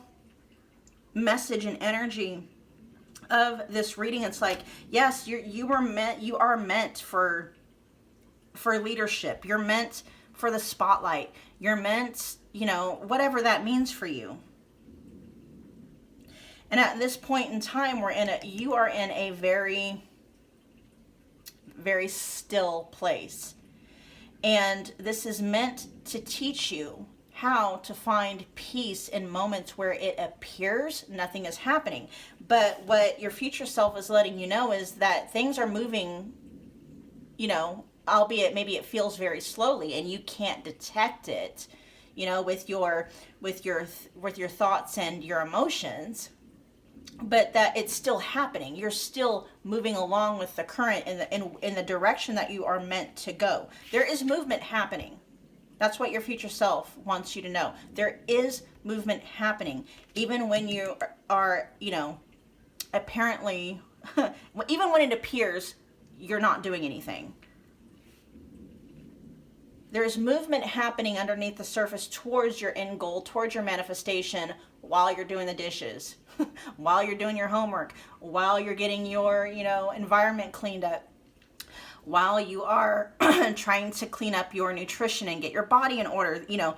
message and energy of this reading. It's like, yes, you are meant for leadership. You're meant for the spotlight. You're meant, you know, whatever that means for you. And at this point in time, you are in a very, very still place. And this is meant to teach you how to find peace in moments where it appears nothing is happening. But what your future self is letting you know is that things are moving, you know, albeit maybe it feels very slowly and you can't detect it, you know, with your thoughts and your emotions, but that it's still happening. You're still moving along with the current in the direction that you are meant to go. There is movement happening. That's what your future self wants you to know. There is movement happening, even when you are, you know, apparently, even when it appears you're not doing anything. There's movement happening underneath the surface towards your end goal, towards your manifestation, while you're doing the dishes, while you're doing your homework, while you're getting your, you know, environment cleaned up, while you are trying to clean up your nutrition and get your body in order. You know,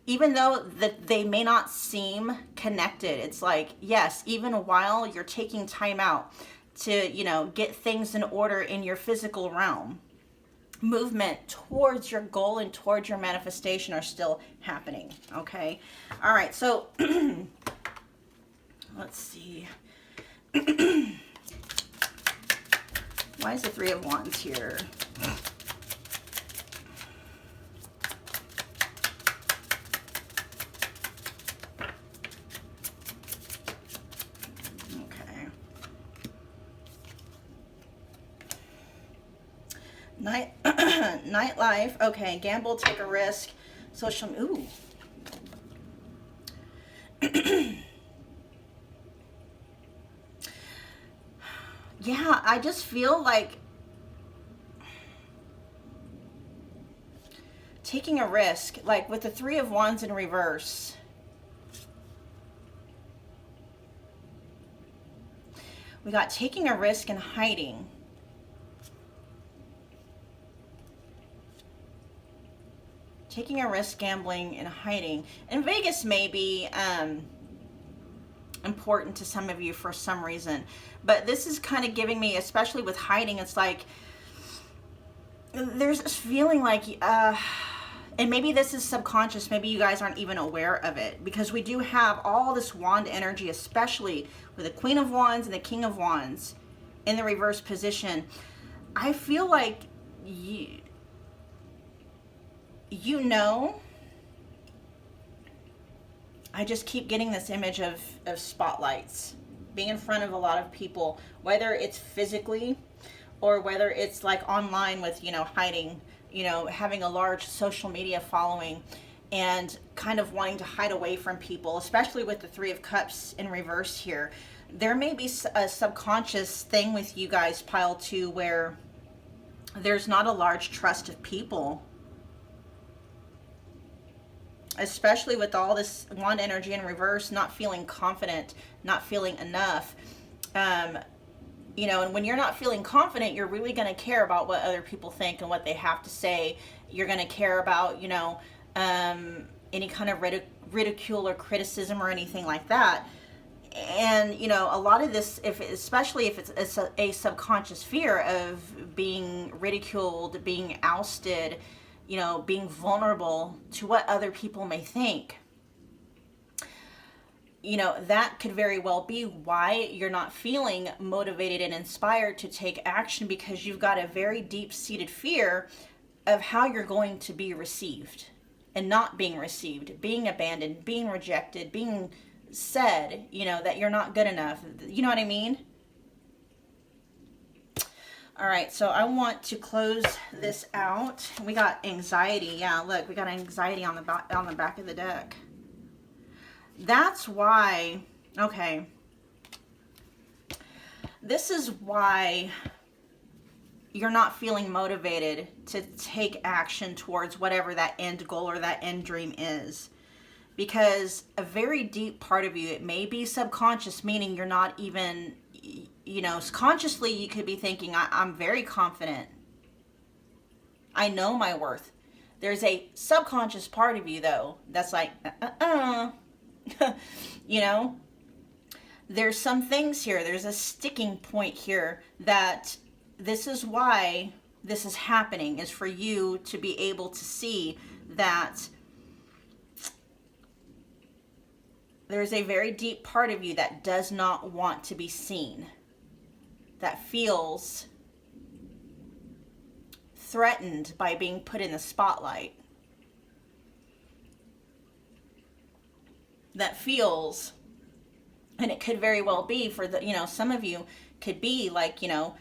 even though that they may not seem connected, it's like, yes, even while you're taking time out to, you know, get things in order in your physical realm, movement towards your goal and towards your manifestation are still happening. Okay. All right. So let's see. Why is the Three of Wands here? Okay. Nightlife. Okay. Gamble, take a risk. Social. Ooh. Yeah, I just feel like taking a risk, like with the Three of Wands in reverse. We got taking a risk and hiding. Taking a risk, gambling, and hiding. And Vegas may be important to some of you for some reason. But this is kind of giving me, especially with hiding, it's like there's this feeling like, and maybe this is subconscious, maybe you guys aren't even aware of it, because we do have all this wand energy, especially with the Queen of Wands and the King of Wands in the reverse position. I feel like you know, I just keep getting this image of spotlights, being in front of a lot of people, whether it's physically or whether it's like online with, you know, hiding, you know, having a large social media following and kind of wanting to hide away from people, especially with the Three of Cups in reverse here. There may be a subconscious thing with you guys, pile two, where there's not a large trust of people especially with all this wand energy in reverse, not feeling confident, not feeling enough. You know, and when you're not feeling confident, you're really going to care about what other people think and what they have to say. You're going to care about, you know, any kind of ridicule or criticism or anything like that. And, you know, a lot of this, especially if it's a subconscious fear of being ridiculed, being ousted, you know, being vulnerable to what other people may think, you know, that could very well be why you're not feeling motivated and inspired to take action, because you've got a very deep-seated fear of how you're going to be received and not being received, being abandoned, being rejected, being said, you know, that you're not good enough. You know what I mean? All right, so I want to close this out. We got anxiety. Yeah, look, we got anxiety on the back of the deck. That's why, okay, this is why you're not feeling motivated to take action towards whatever that end goal or that end dream is. Because a very deep part of you, it may be subconscious, meaning you're not even, you know, consciously you could be thinking, I'm very confident. I know my worth. There's a subconscious part of you, though, that's like, you know, there's some things here. There's a sticking point here that this is why this is happening, is for you to be able to see that there's a very deep part of you that does not want to be seen, that feels threatened by being put in the spotlight, that feels, and it could very well be for the, you know, some of you could be like, you know,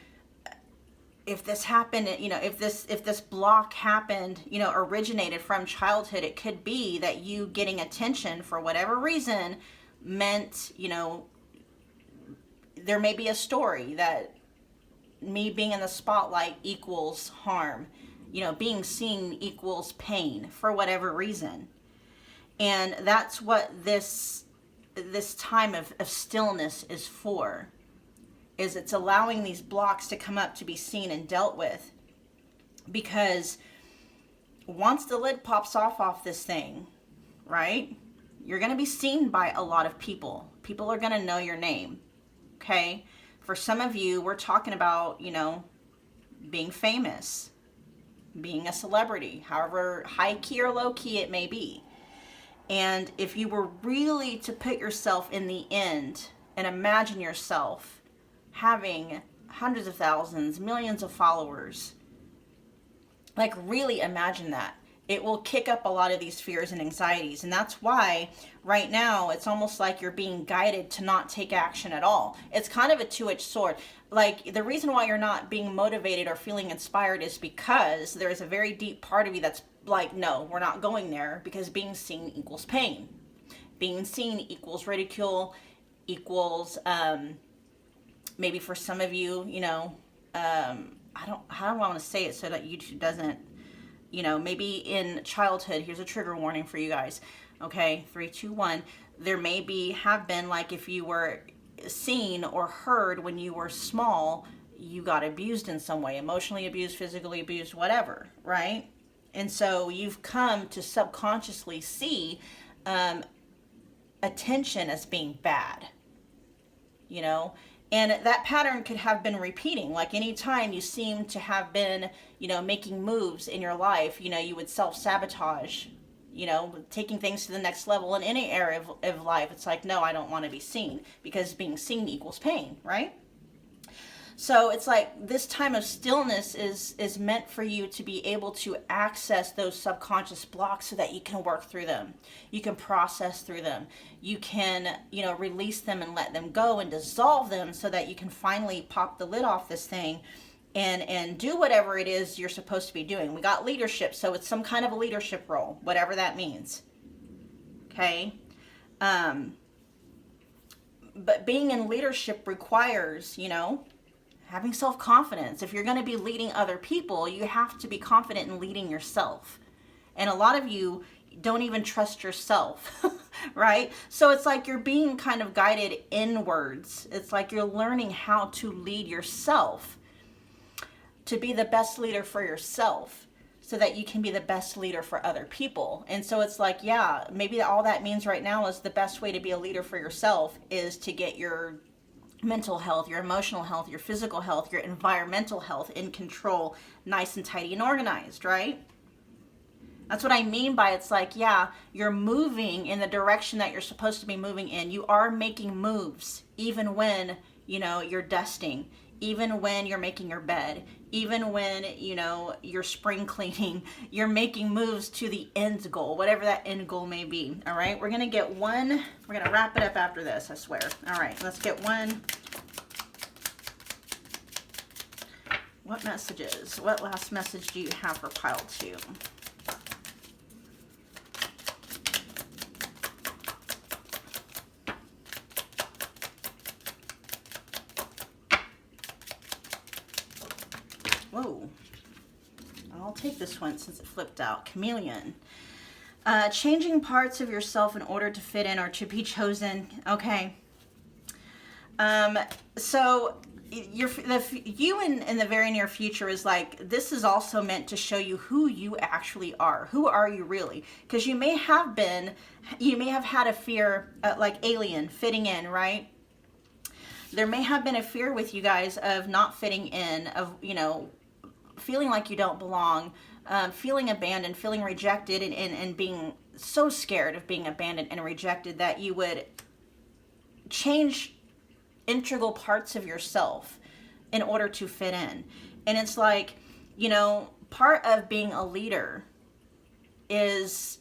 if this happened, you know, if this block happened, you know, originated from childhood, it could be that you getting attention for whatever reason meant, you know, there may be a story that me being in the spotlight equals harm, you know, being seen equals pain for whatever reason. And that's what this time of stillness is for. Is it's allowing these blocks to come up to be seen and dealt with. Because once the lid pops off this thing, right, you're going to be seen by a lot of people. People are going to know your name, okay? For some of you, we're talking about, you know, being famous, being a celebrity, however high key or low key it may be. And if you were really to put yourself in the end and imagine yourself having hundreds of thousands, millions of followers, like really imagine that. It will kick up a lot of these fears and anxieties. And that's why right now it's almost like you're being guided to not take action at all. It's kind of a two-edged sword. Like the reason why you're not being motivated or feeling inspired is because there is a very deep part of you that's like, no, we're not going there, because being seen equals pain. Being seen equals ridicule, equals, maybe for some of you, you know, how do I want to say it so that YouTube doesn't, you know, maybe in childhood, here's a trigger warning for you guys. Okay, 3, 2, 1. There may have been like if you were seen or heard when you were small, you got abused in some way, emotionally abused, physically abused, whatever, right? And so you've come to subconsciously see attention as being bad, you know? And that pattern could have been repeating. Like anytime you seem to have been, you know, making moves in your life, you know, you would self-sabotage, you know, taking things to the next level in any area of life. It's like, no, I don't want to be seen, because being seen equals pain, right? So it's like this time of stillness is meant for you to be able to access those subconscious blocks so that you can work through them. You can process through them. You can, you know, release them and let them go and dissolve them so that you can finally pop the lid off this thing and do whatever it is you're supposed to be doing. We got leadership, so it's some kind of a leadership role, whatever that means. Okay? But being in leadership requires, you know, having self-confidence. If you're going to be leading other people, you have to be confident in leading yourself. And a lot of you, don't even trust yourself, right? So it's like you're being kind of guided inwards. It's like you're learning how to lead yourself, to be the best leader for yourself, so that you can be the best leader for other people. And so it's like, yeah, maybe all that means right now is the best way to be a leader for yourself is to get your mental health, your emotional health, your physical health, your environmental health in control, nice and tidy and organized, right? That's what I mean by it's like, yeah, you're moving in the direction that you're supposed to be moving in. You are making moves, even when, you're dusting, even when you're making your bed, even when, you're spring cleaning, you're making moves to the end goal, whatever that end goal may be. All right, we're going to wrap it up after this, I swear. All right, let's get one. What messages? What last message do you have for pile 2? Whoa, I'll take this one since it flipped out. Chameleon. Changing parts of yourself in order to fit in or to be chosen. Okay. So you in the very near future is like, this is also meant to show you who you actually are. Who are you really? Because you may have had a fear, like alien, fitting in, right? There may have been a fear with you guys of not fitting in, of, feeling like you don't belong, feeling abandoned, feeling rejected, and being so scared of being abandoned and rejected that you would change integral parts of yourself in order to fit in. And it's like, part of being a leader is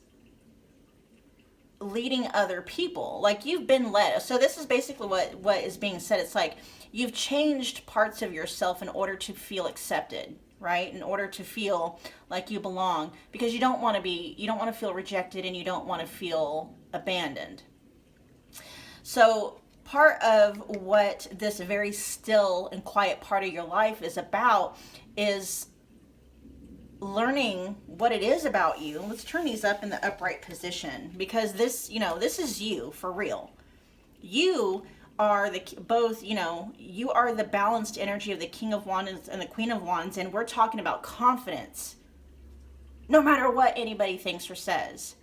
leading other people. Like, you've been led. So this is basically what is being said. It's like you've changed parts of yourself in order to feel accepted, right? In order to feel like you belong, because you don't want to feel rejected, and you don't want to feel abandoned. So part of what this very still and quiet part of your life is about is learning what it is about you. Let's turn these up in the upright position, because this is you for real. You are you are the balanced energy of the King of Wands and the Queen of Wands, and we're talking about confidence. No matter what anybody thinks or says.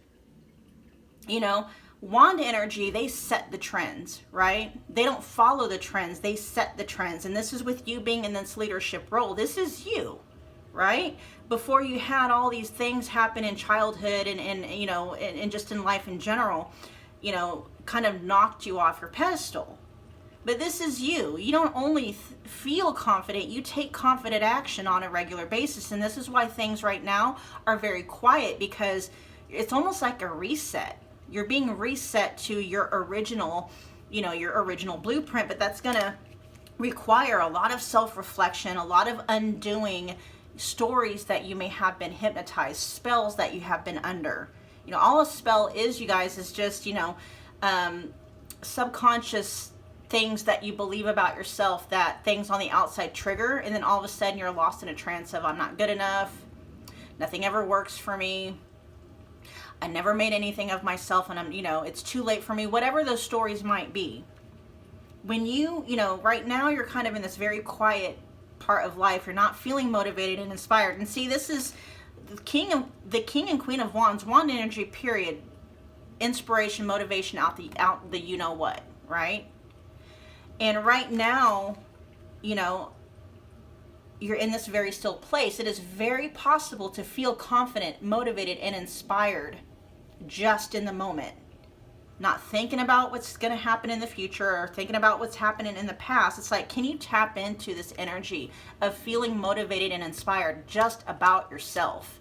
Wand energy, they set the trends, right? They don't follow the trends, they set the trends. And this is with you being in this leadership role. This is you, right? Before you had all these things happen in childhood and just in life in general, kind of knocked you off your pedestal. But this is you. You don't only feel confident, you take confident action on a regular basis. And this is why things right now are very quiet, because it's almost like a reset. You're being reset to your original blueprint, but that's going to require a lot of self-reflection, a lot of undoing stories that you may have been hypnotized, spells that you have been under. All a spell is, you guys, is just, subconscious things that you believe about yourself, that things on the outside trigger, and then all of a sudden you're lost in a trance of, I'm not good enough, nothing ever works for me, I never made anything of myself, and it's too late for me, whatever those stories might be. When right now you're kind of in this very quiet part of life, you're not feeling motivated and inspired. And see, this is the King and Queen of Wands, wand energy, period. Inspiration, motivation, out the what, right? And right now, you're in this very still place. It is very possible to feel confident, motivated, and inspired just in the moment. Not thinking about what's going to happen in the future or thinking about what's happening in the past. It's like, can you tap into this energy of feeling motivated and inspired just about yourself?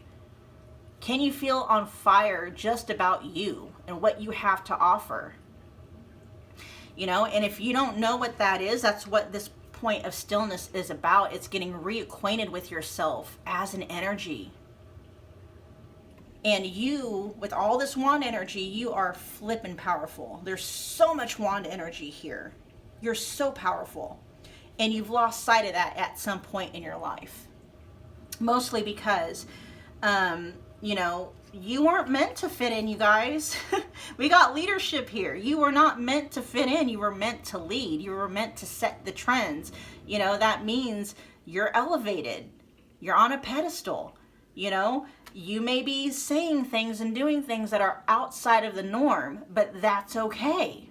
Can you feel on fire just about you and what you have to offer? And if you don't know what that is, that's what this point of stillness is about. It's getting reacquainted with yourself as an energy. And you, with all this wand energy, you are flippin' powerful. There's so much wand energy here. You're so powerful. And you've lost sight of that at some point in your life. Mostly because, you aren't meant to fit in, you guys. We got leadership here. You were not meant to fit in. You were meant to lead. You were meant to set the trends. You know, that means you're elevated. You're on a pedestal. You know, you may be saying things and doing things that are outside of the norm, but that's okay.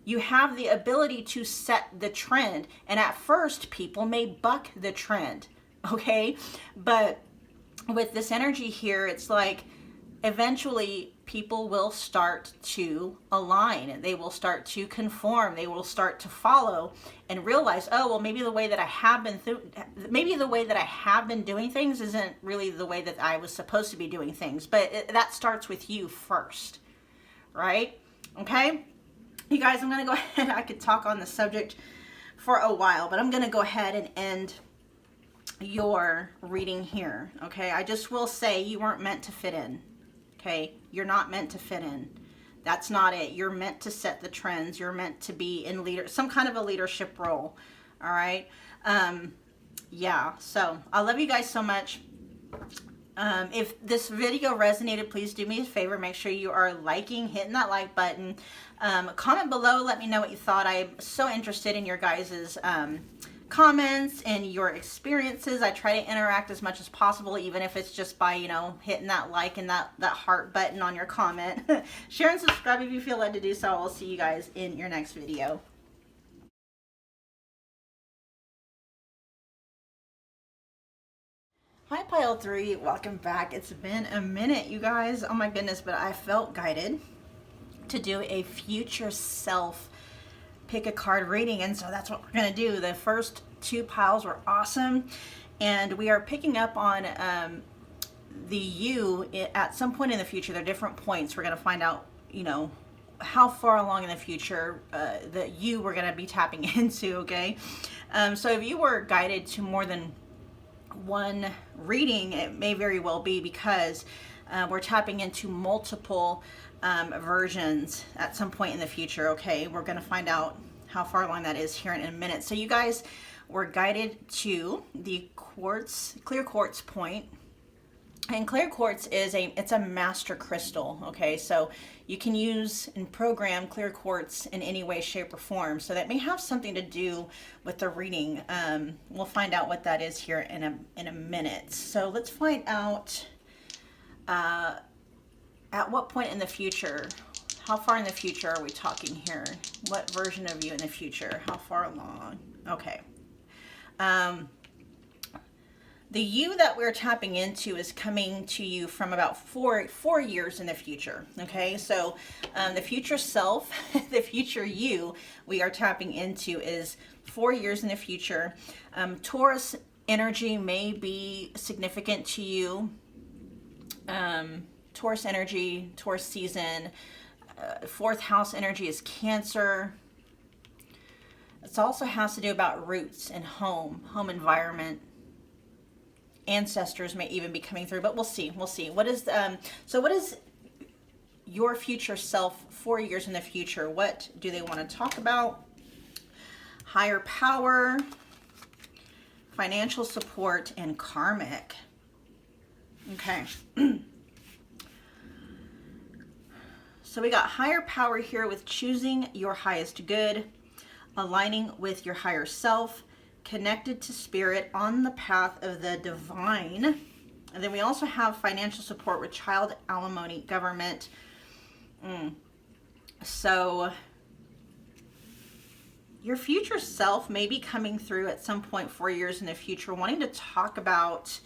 You have the ability to set the trend. And at first, people may buck the trend, okay? But with this energy here, it's like eventually people will start to align. They will start to conform. They will start to follow and realize, oh, well, maybe the way that I have been doing things isn't really the way that I was supposed to be doing things. But that starts with you first, right? Okay, you guys, I'm going to go ahead. I could talk on the subject for a while, but I'm going to go ahead and end your reading here. Okay, I just will say you weren't meant to fit in. Okay, you're not meant to fit in. That's not it. You're meant to set the trends. You're meant to be in some kind of a leadership role. All right. Yeah. So I love you guys so much. If this video resonated, please do me a favor. Make sure you are liking, hitting that like button. Comment below. Let me know what you thought. I'm so interested in your guys's comments and your experiences. I try to interact as much as possible, even if it's just by, you know, hitting that like and that heart button on your comment. Share and subscribe if you feel led to do so. I will see you guys in your next video. Hi Pile 3, welcome back. It's been a minute, you guys. Oh my goodness, but I felt guided to do a future self pick a card reading, and so that's what we're going to do. The first two piles were awesome, and we are picking up on the you at some point in the future. There are different points. We're going to find out, you know, how far along in the future the you we're going to be tapping into, okay? So if you were guided to more than one reading, it may very well be because we're tapping into multiple versions at some point in the future. Okay, we're going to find out how far along that is here in a minute. So you guys were guided to the clear quartz point, and clear quartz is it's a master crystal. Okay, so you can use and program clear quartz in any way, shape, or form. So that may have something to do with the reading. We'll find out what that is here in a minute. So let's find out at what point in the future, how far in the future are we talking here? What version of you in the future? How far along? Okay. The you that we're tapping into is coming to you from about four years in the future. Okay, so the future self, the future you we are tapping into is 4 years in the future. Taurus energy may be significant to you. Taurus energy, Taurus season. Fourth house energy is Cancer. It also has to do about roots and home environment. Ancestors may even be coming through, but we'll see. What is so what is your future self 4 years in the future? What do they want to talk about? Higher power, financial support, and karmic. Okay. So we got higher power here with choosing your highest good, aligning with your higher self, connected to spirit, on the path of the divine. And then we also have financial support with child alimony, government. So your future self may be coming through at some point 4 years in the future, wanting to talk about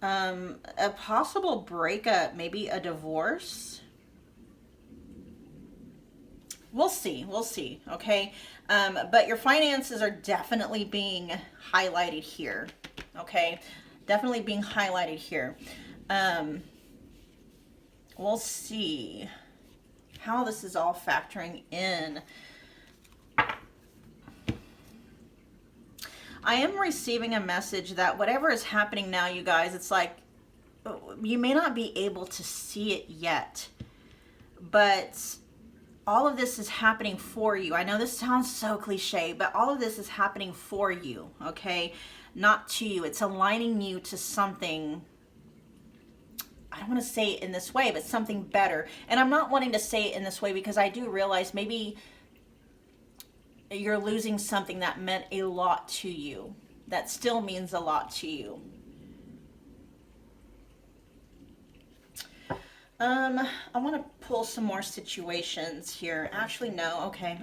a possible breakup, maybe a divorce. We'll see, okay? But your finances are definitely being highlighted here, okay? Definitely being highlighted here. We'll see how this is all factoring in. I am receiving a message that whatever is happening now, you guys, it's like you may not be able to see it yet, but all of this is happening for you. I know this sounds so cliche, but all of this is happening for you, okay? Not to you. It's aligning you to something I don't want to say it in this way, but something better. And I'm not wanting to say it in this way because I do realize maybe you're losing something that meant a lot to you, that still means a lot to you. I want to pull some more situations here. Actually, no. Okay.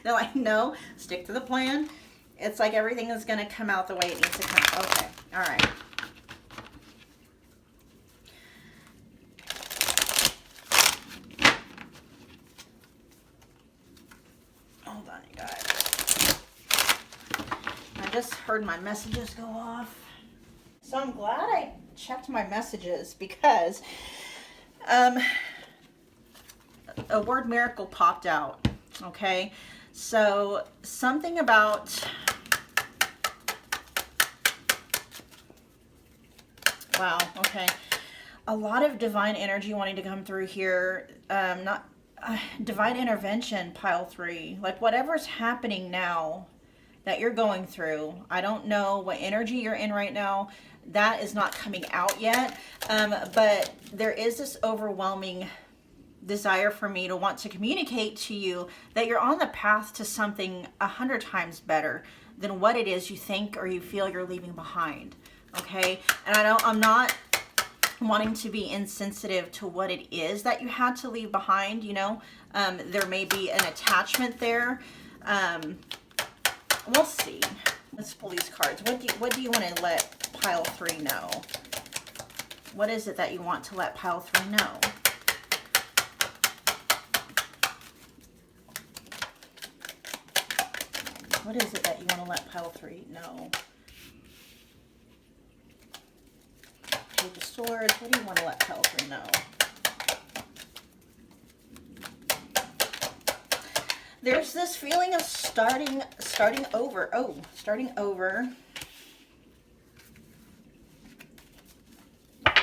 They're like, no, stick to the plan. It's like everything is going to come out the way it needs to come out. Okay. All right. Hold on, you guys. I just heard my messages go off. So I'm glad I checked my messages because a word miracle popped out. Okay, so something about, wow, okay, a lot of divine energy wanting to come through here. Not divine intervention, pile 3, like whatever's happening now that you're going through. I don't know what energy you're in right now. That is not coming out yet. But there is this overwhelming desire for me to want to communicate to you that you're on the path to something 100 times better than what it is you think or you feel you're leaving behind. Okay. And I'm not wanting to be insensitive to what it is that you had to leave behind. You know, there may be an attachment there. We'll see. Let's pull these cards. What do you want to let pile 3 know? What is it that you want to let pile 3 know? What is it that you want to let pile 3 know? Page of Swords. What do you want to let pile 3 know? There's this feeling of starting over. Oh, starting over. What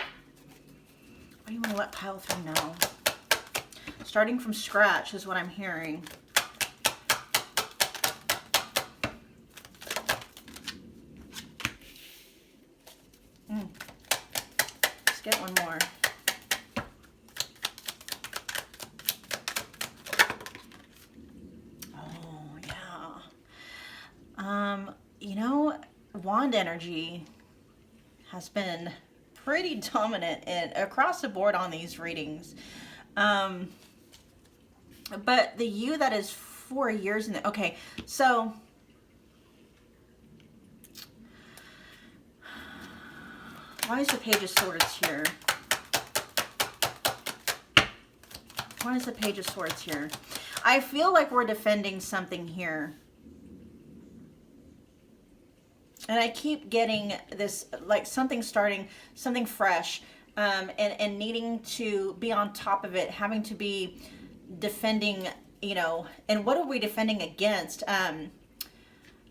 do you want to let pile 3 know? Starting from scratch is what I'm hearing. Let's get one more. You know, wand energy has been pretty dominant across the board on these readings. But the you that is 4 years in the, okay, so why is the Page of Swords here? Why is the Page of Swords here? I feel like we're defending something here. And I keep getting this, like something starting, something fresh, and needing to be on top of it, having to be defending, you know, and what are we defending against?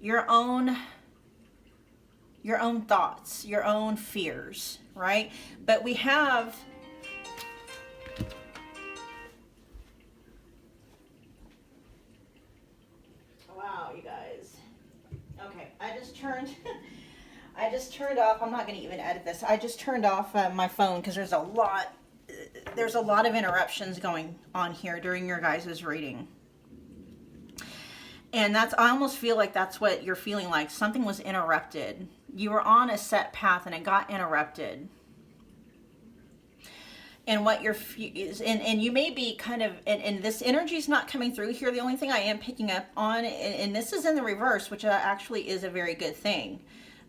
Your own thoughts, your own fears, right? But we have, wow, you guys. Okay, I just turned off, I'm not going to even edit this. I just turned off my phone because there's a lot of interruptions going on here during your guys' reading. And I almost feel like that's what you're feeling like. Something was interrupted. You were on a set path and it got interrupted. And what you're, and you may be kind of, and this energy is not coming through here. The only thing I am picking up on, and this is in the reverse, which actually is a very good thing.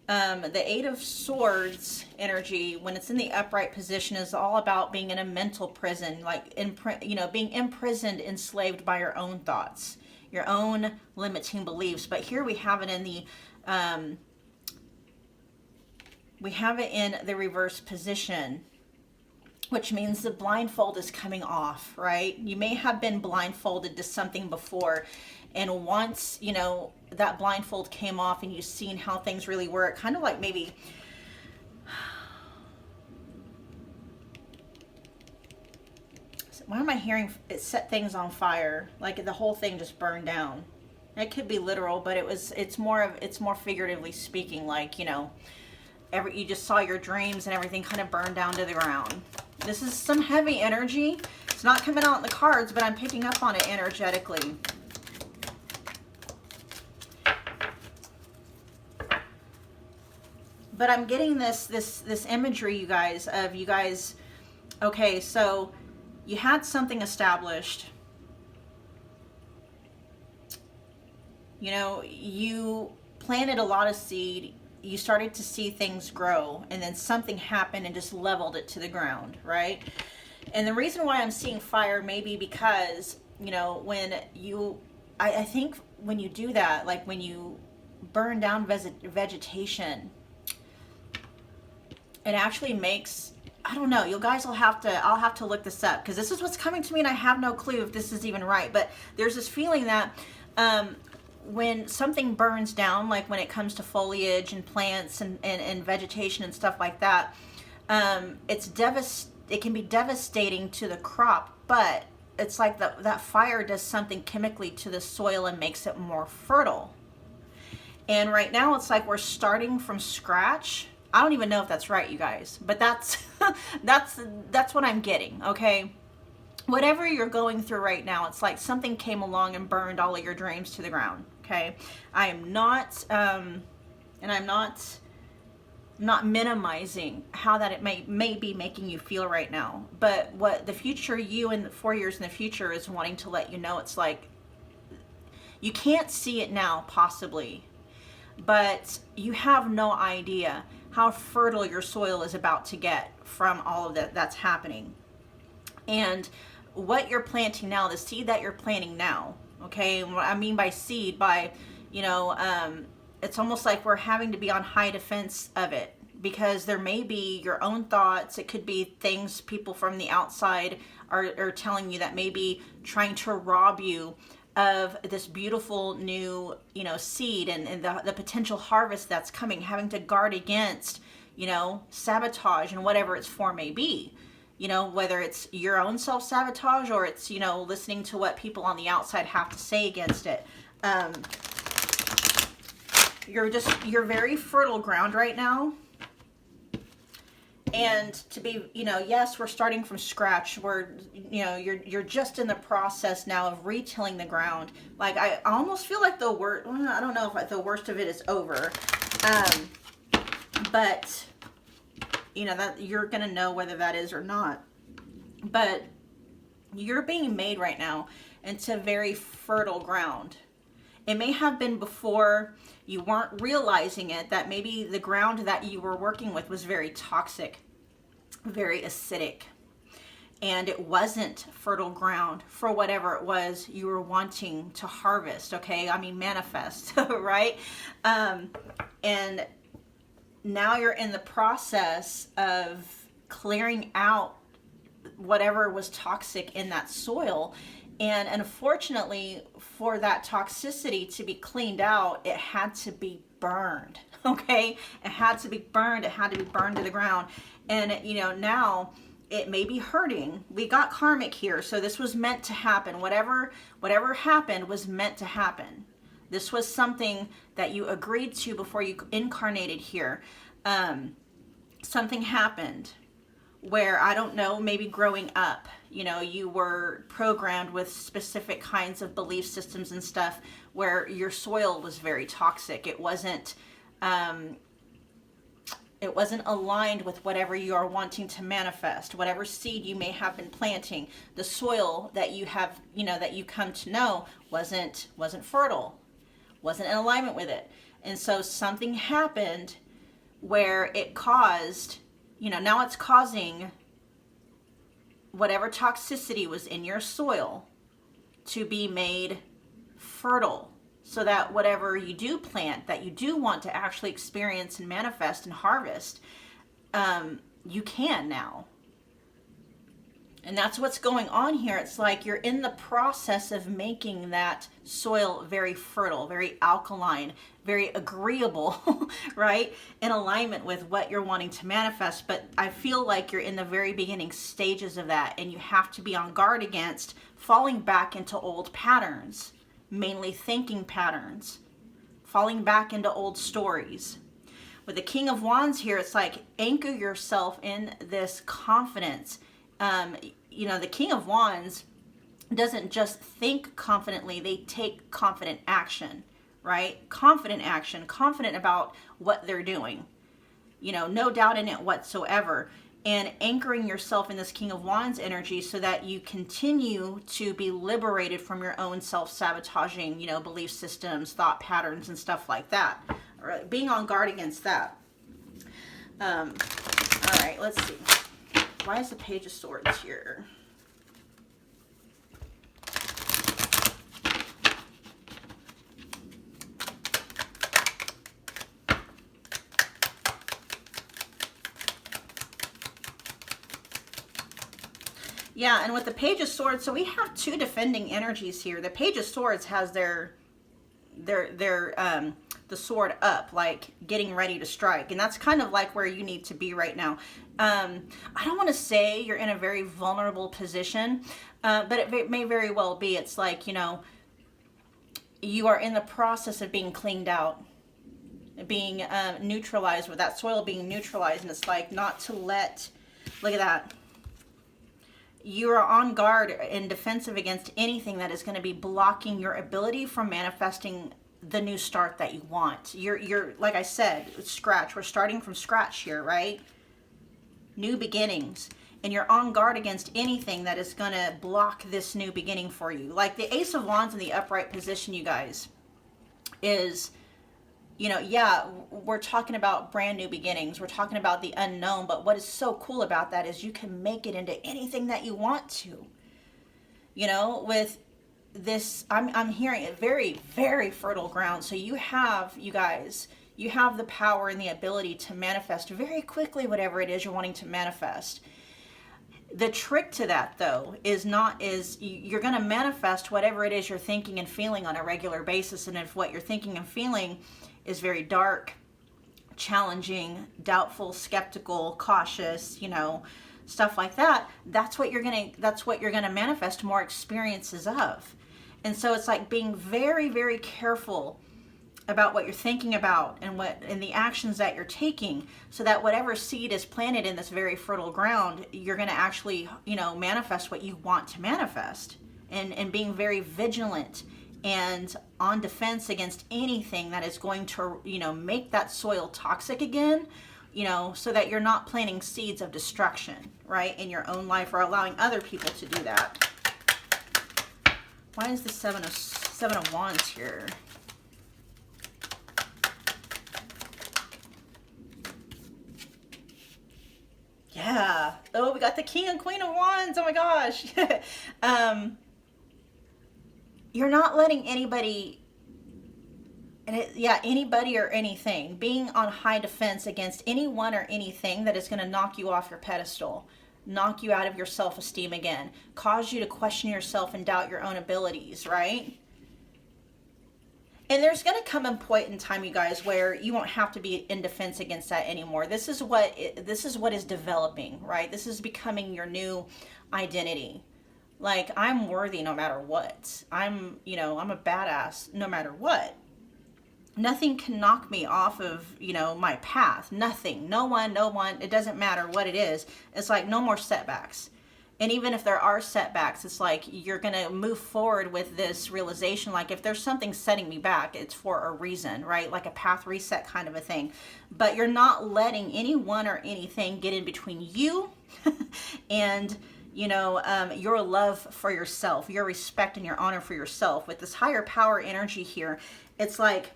The 8 of Swords energy, when it's in the upright position, is all about being in a mental prison, like, being imprisoned, enslaved by your own thoughts, your own limiting beliefs. But here we have it in the, reverse position, which means the blindfold is coming off, right? You may have been blindfolded to something before, and once, you know, that blindfold came off and you've seen how things really work, kind of like maybe, why am I hearing it set things on fire? Like the whole thing just burned down. It could be literal, but it's more figuratively speaking, like, you know, you just saw your dreams and everything kind of burn down to the ground. This is some heavy energy. It's not coming out in the cards, but I'm picking up on it energetically. But I'm getting this imagery, you guys, of you guys, okay, so you had something established. You know, you planted a lot of seed, you started to see things grow, and then something happened and just leveled it to the ground, right? And the reason why I'm seeing fire may be because, you know, when you, I think when you do that, like when you burn down vegetation, it actually makes, I don't know, you guys will have to, I'll have to look this up, because this is what's coming to me and I have no clue if this is even right, but there's this feeling that when something burns down, like when it comes to foliage and plants and vegetation and stuff like that, it can be devastating to the crop, but it's like that fire does something chemically to the soil and makes it more fertile. And right now it's like we're starting from scratch. I don't even know if that's right, you guys, but that's that's what I'm getting, okay? Whatever you're going through right now, it's like something came along and burned all of your dreams to the ground, okay? I am not, and I'm not minimizing how that it may be making you feel right now, but what the future you in 4 years in the future is wanting to let you know, it's like you can't see it now possibly, but you have no idea how fertile your soil is about to get from all of that's happening. And what you're planting now, the seed that you're planting now, okay, and what I mean by seed, by, you know, it's almost like we're having to be on high defense of it, because there may be your own thoughts. It could be things people from the outside are telling you that may be trying to rob you of this beautiful new, you know, seed and the potential harvest that's coming, having to guard against, you know, sabotage and whatever its form may be. You know, whether it's your own self-sabotage or it's, you know, listening to what people on the outside have to say against it. You're very fertile ground right now. And to be, you know, yes, we're starting from scratch. We're, you know, you're just in the process now of retilling the ground. Like, I almost feel like the worst, I don't know if the worst of it is over. But, you know, that you're going to know whether that is or not. But you're being made right now into very fertile ground. It may have been before you weren't realizing it, that maybe the ground that you were working with was very toxic, very acidic, and it wasn't fertile ground for whatever it was you were wanting to harvest, okay? I mean, manifest, right? And now you're in the process of clearing out whatever was toxic in that soil. And unfortunately, for that toxicity to be cleaned out, it had to be burned, okay? It had to be burned. It had to be burned to the ground. And, you know, now it may be hurting. We got karmic here, so this was meant to happen. Whatever happened was meant to happen. This was something that you agreed to before you incarnated here. Something happened where, I don't know, maybe growing up, you know, you were programmed with specific kinds of belief systems and stuff where your soil was very toxic. It wasn't aligned with whatever you are wanting to manifest, whatever seed you may have been planting. The soil that you have, you know, that you come to know wasn't fertile, wasn't in alignment with it. And so something happened where it caused, you know, now it's causing whatever toxicity was in your soil to be made fertile, so that whatever you do plant, that you do want to actually experience and manifest and harvest, you can now. And that's what's going on here. It's like you're in the process of making that soil very fertile, very alkaline, very agreeable, right? In alignment with what you're wanting to manifest. But I feel like you're in the very beginning stages of that, and you have to be on guard against falling back into old patterns, mainly thinking patterns, falling back into old stories. With the King of Wands here, it's like anchor yourself in this confidence. You know, the King of Wands doesn't just think confidently, they take confident action, right? Confident action, confident about what they're doing. You know, no doubt in it whatsoever. And anchoring yourself in this King of Wands energy so that you continue to be liberated from your own self-sabotaging, you know, belief systems, thought patterns, and stuff like that. Or being on guard against that. All right, let's see. Why is the Page of Swords here? Yeah, and with the Page of Swords, so we have two defending energies here. The Page of Swords has the sword up, like getting ready to strike. And that's kind of like where you need to be right now. I don't want to say you're in a very vulnerable position, but it may very well be. It's like, you know, you are in the process of being cleaned out, being neutralized, with that soil being neutralized. And it's like not to let, look at that. You are on guard and defensive against anything that is going to be blocking your ability from manifesting the new start that you want. You're like I said, scratch. We're starting from scratch here, right? New beginnings. And you're on guard against anything that is going to block this new beginning for you. Like the Ace of Wands in the upright position, you guys, is, you know, yeah, we're talking about brand new beginnings. We're talking about the unknown. But what is so cool about that is you can make it into anything that you want to. You know, with this, I'm hearing it, very, very fertile ground. So you have, you guys, you have the power and the ability to manifest very quickly whatever it is you're wanting to manifest. The trick to that, though, is you're going to manifest whatever it is you're thinking and feeling on a regular basis. And if what you're thinking and feeling is very dark, challenging, doubtful, skeptical, cautious, you know, stuff like that, that's what you're going to manifest more experiences of. And so it's like being very, very careful about what you're thinking about and the actions that you're taking, so that whatever seed is planted in this very fertile ground, you're going to actually, you know, manifest what you want to manifest, and being very vigilant and on defense against anything that is going to, you know, make that soil toxic again, you know, so that you're not planting seeds of destruction, right, in your own life, or allowing other people to do that. Why is the Seven of Wands here? Yeah. Oh, we got the King and Queen of Wands. Oh my gosh. You're not letting anybody, anybody or anything, being on high defense against anyone or anything that is going to knock you off your pedestal, knock you out of your self-esteem again, cause you to question yourself and doubt your own abilities, right? And there's going to come a point in time, you guys, where you won't have to be in defense against that anymore. This is what is developing, right? This is becoming your new identity. Like, I'm worthy no matter what. I'm a badass no matter what. Nothing can knock me off of, you know, my path. Nothing. No one. It doesn't matter what it is. It's like no more setbacks. And even if there are setbacks, it's like you're going to move forward with this realization. Like, if there's something setting me back, it's for a reason, right? Like a path reset kind of a thing. But you're not letting anyone or anything get in between you and, you know, your love for yourself, your respect and your honor for yourself. With this higher power energy here, it's like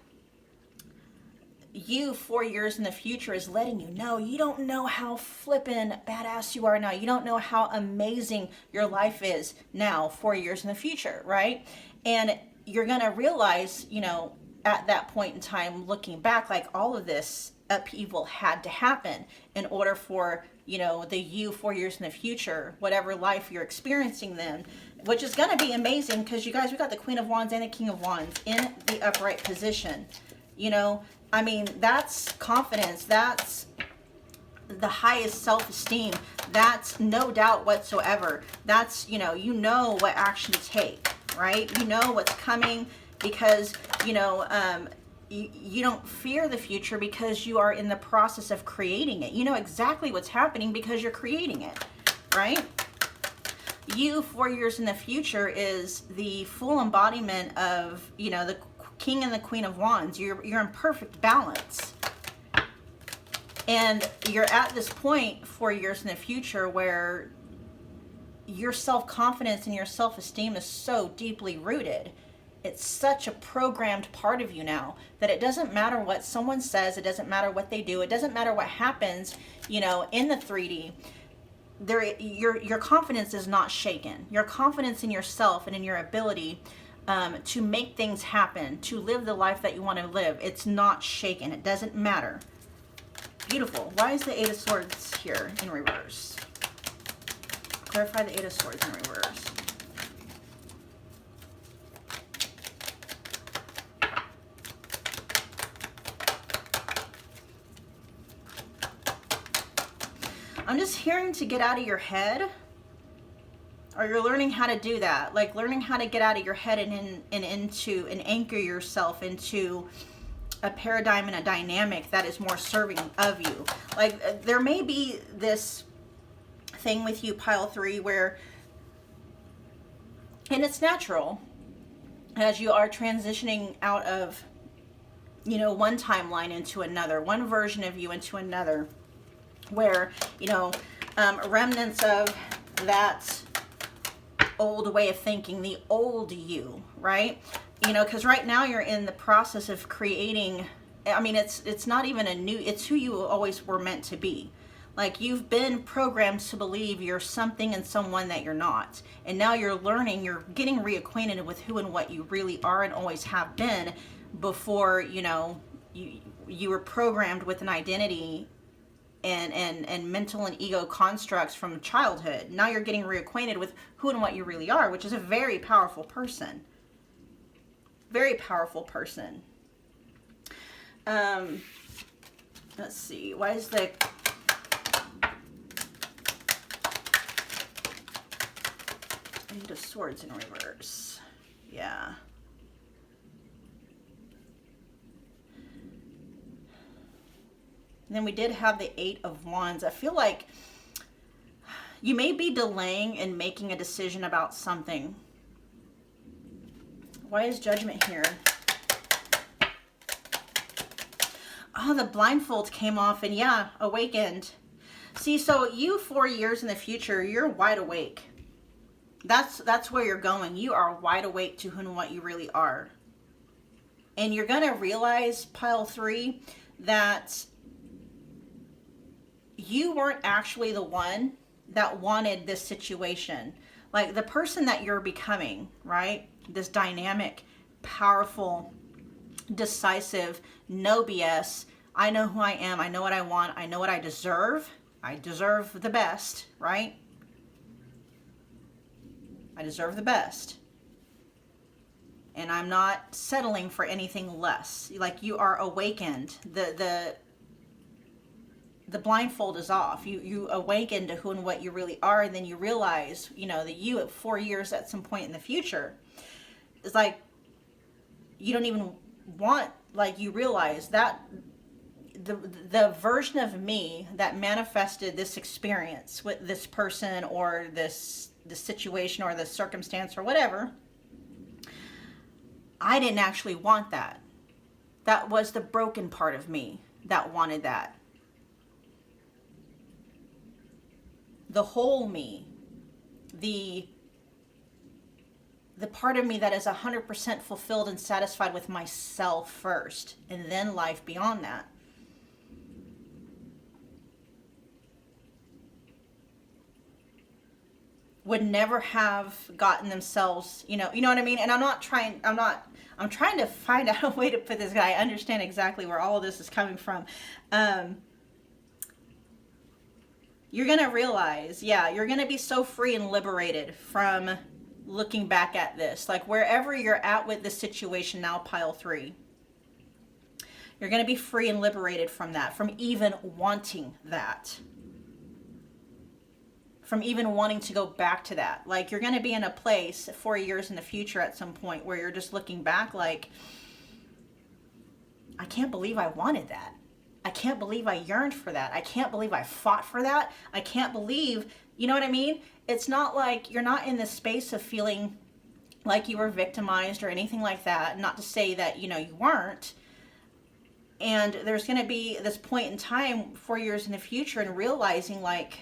you 4 years in the future is letting you know, you don't know how flippin' badass you are now. You don't know how amazing your life is now, 4 years in the future, right? And you're going to realize, you know, at that point in time, looking back, like all of this upheaval had to happen in order for, you know, the you 4 years in the future, whatever life you're experiencing then, which is going to be amazing, because you guys, we got the Queen of Wands and the King of Wands in the upright position. You know, I mean, that's confidence. That's the highest self-esteem. That's no doubt whatsoever. That's, you know what action to take, right? You know what's coming, because, you know, you don't fear the future because you are in the process of creating it. You know exactly what's happening because you're creating it, right? You 4 years in the future is the full embodiment of, you know, the King and the Queen of Wands. You're in perfect balance. And you're at this point 4 years in the future where your self-confidence and your self-esteem is so deeply rooted. It's such a programmed part of you now that it doesn't matter what someone says, it doesn't matter what they do, it doesn't matter what happens, you know, in the 3D. Your confidence is not shaken. Your confidence in yourself and in your ability to make things happen, to live the life that you want to live, it's not shaken. It doesn't matter. Beautiful. Why is the Eight of Swords here in reverse? Clarify the Eight of Swords in reverse. I'm just hearing to get out of your head, or you're learning how to do that, like learning how to get out of your head and anchor yourself into a paradigm and a dynamic that is more serving of you. Like there may be this thing with you, pile 3, where, and it's natural as you are transitioning out of, you know, one timeline into another, one version of you into another, where, you know, remnants of that old way of thinking, the old you, right? You know, because right now you're in the process of creating, I mean, it's not even a new, it's who you always were meant to be. Like you've been programmed to believe you're something and someone that you're not. And now you're learning, you're getting reacquainted with who and what you really are and always have been before, you know, you were programmed with an identity and mental and ego constructs from childhood. Now you're getting reacquainted with who and what you really are, which is a very powerful person. Very powerful person. Let's see. Why is the Eight of Swords in reverse? Yeah. And then we did have the Eight of Wands. I feel like you may be delaying in making a decision about something. Why is Judgment here? Oh, the blindfold came off and yeah, awakened. See, so you 4 years in the future, you're wide awake. That's where you're going. You are wide awake to who and what you really are. And you're going to realize, pile 3, that you weren't actually the one that wanted this situation. Like the person that you're becoming, right? This dynamic, powerful, decisive, no BS. I know who I am. I know what I want. I know what I deserve. I deserve the best, right? I deserve the best. And I'm not settling for anything less. Like you are awakened. The blindfold is off. You awaken to who and what you really are, and then you realize, you know, that you at 4 years at some point in the future is like, you don't even want, like you realize that the version of me that manifested this experience with this person or this situation or this circumstance or whatever, I didn't actually want that. That was the broken part of me that wanted that. The whole me, the part of me that is 100% fulfilled and satisfied with myself first, and then life beyond that. Would never have gotten themselves, you know what I mean? And I'm trying to find out a way to put this guy. I understand exactly where all of this is coming from. You're going to realize, yeah, you're going to be so free and liberated from looking back at this. Like wherever you're at with this situation now, pile 3, you're going to be free and liberated from that, from even wanting that. From even wanting to go back to that. Like you're going to be in a place 4 years in the future at some point where you're just looking back like, I can't believe I wanted that. I can't believe I yearned for that. I can't believe I fought for that. I can't believe, you know what I mean? It's not like you're not in this space of feeling like you were victimized or anything like that. Not to say that, you know, you weren't. And there's going to be this point in time 4 years in the future and realizing like,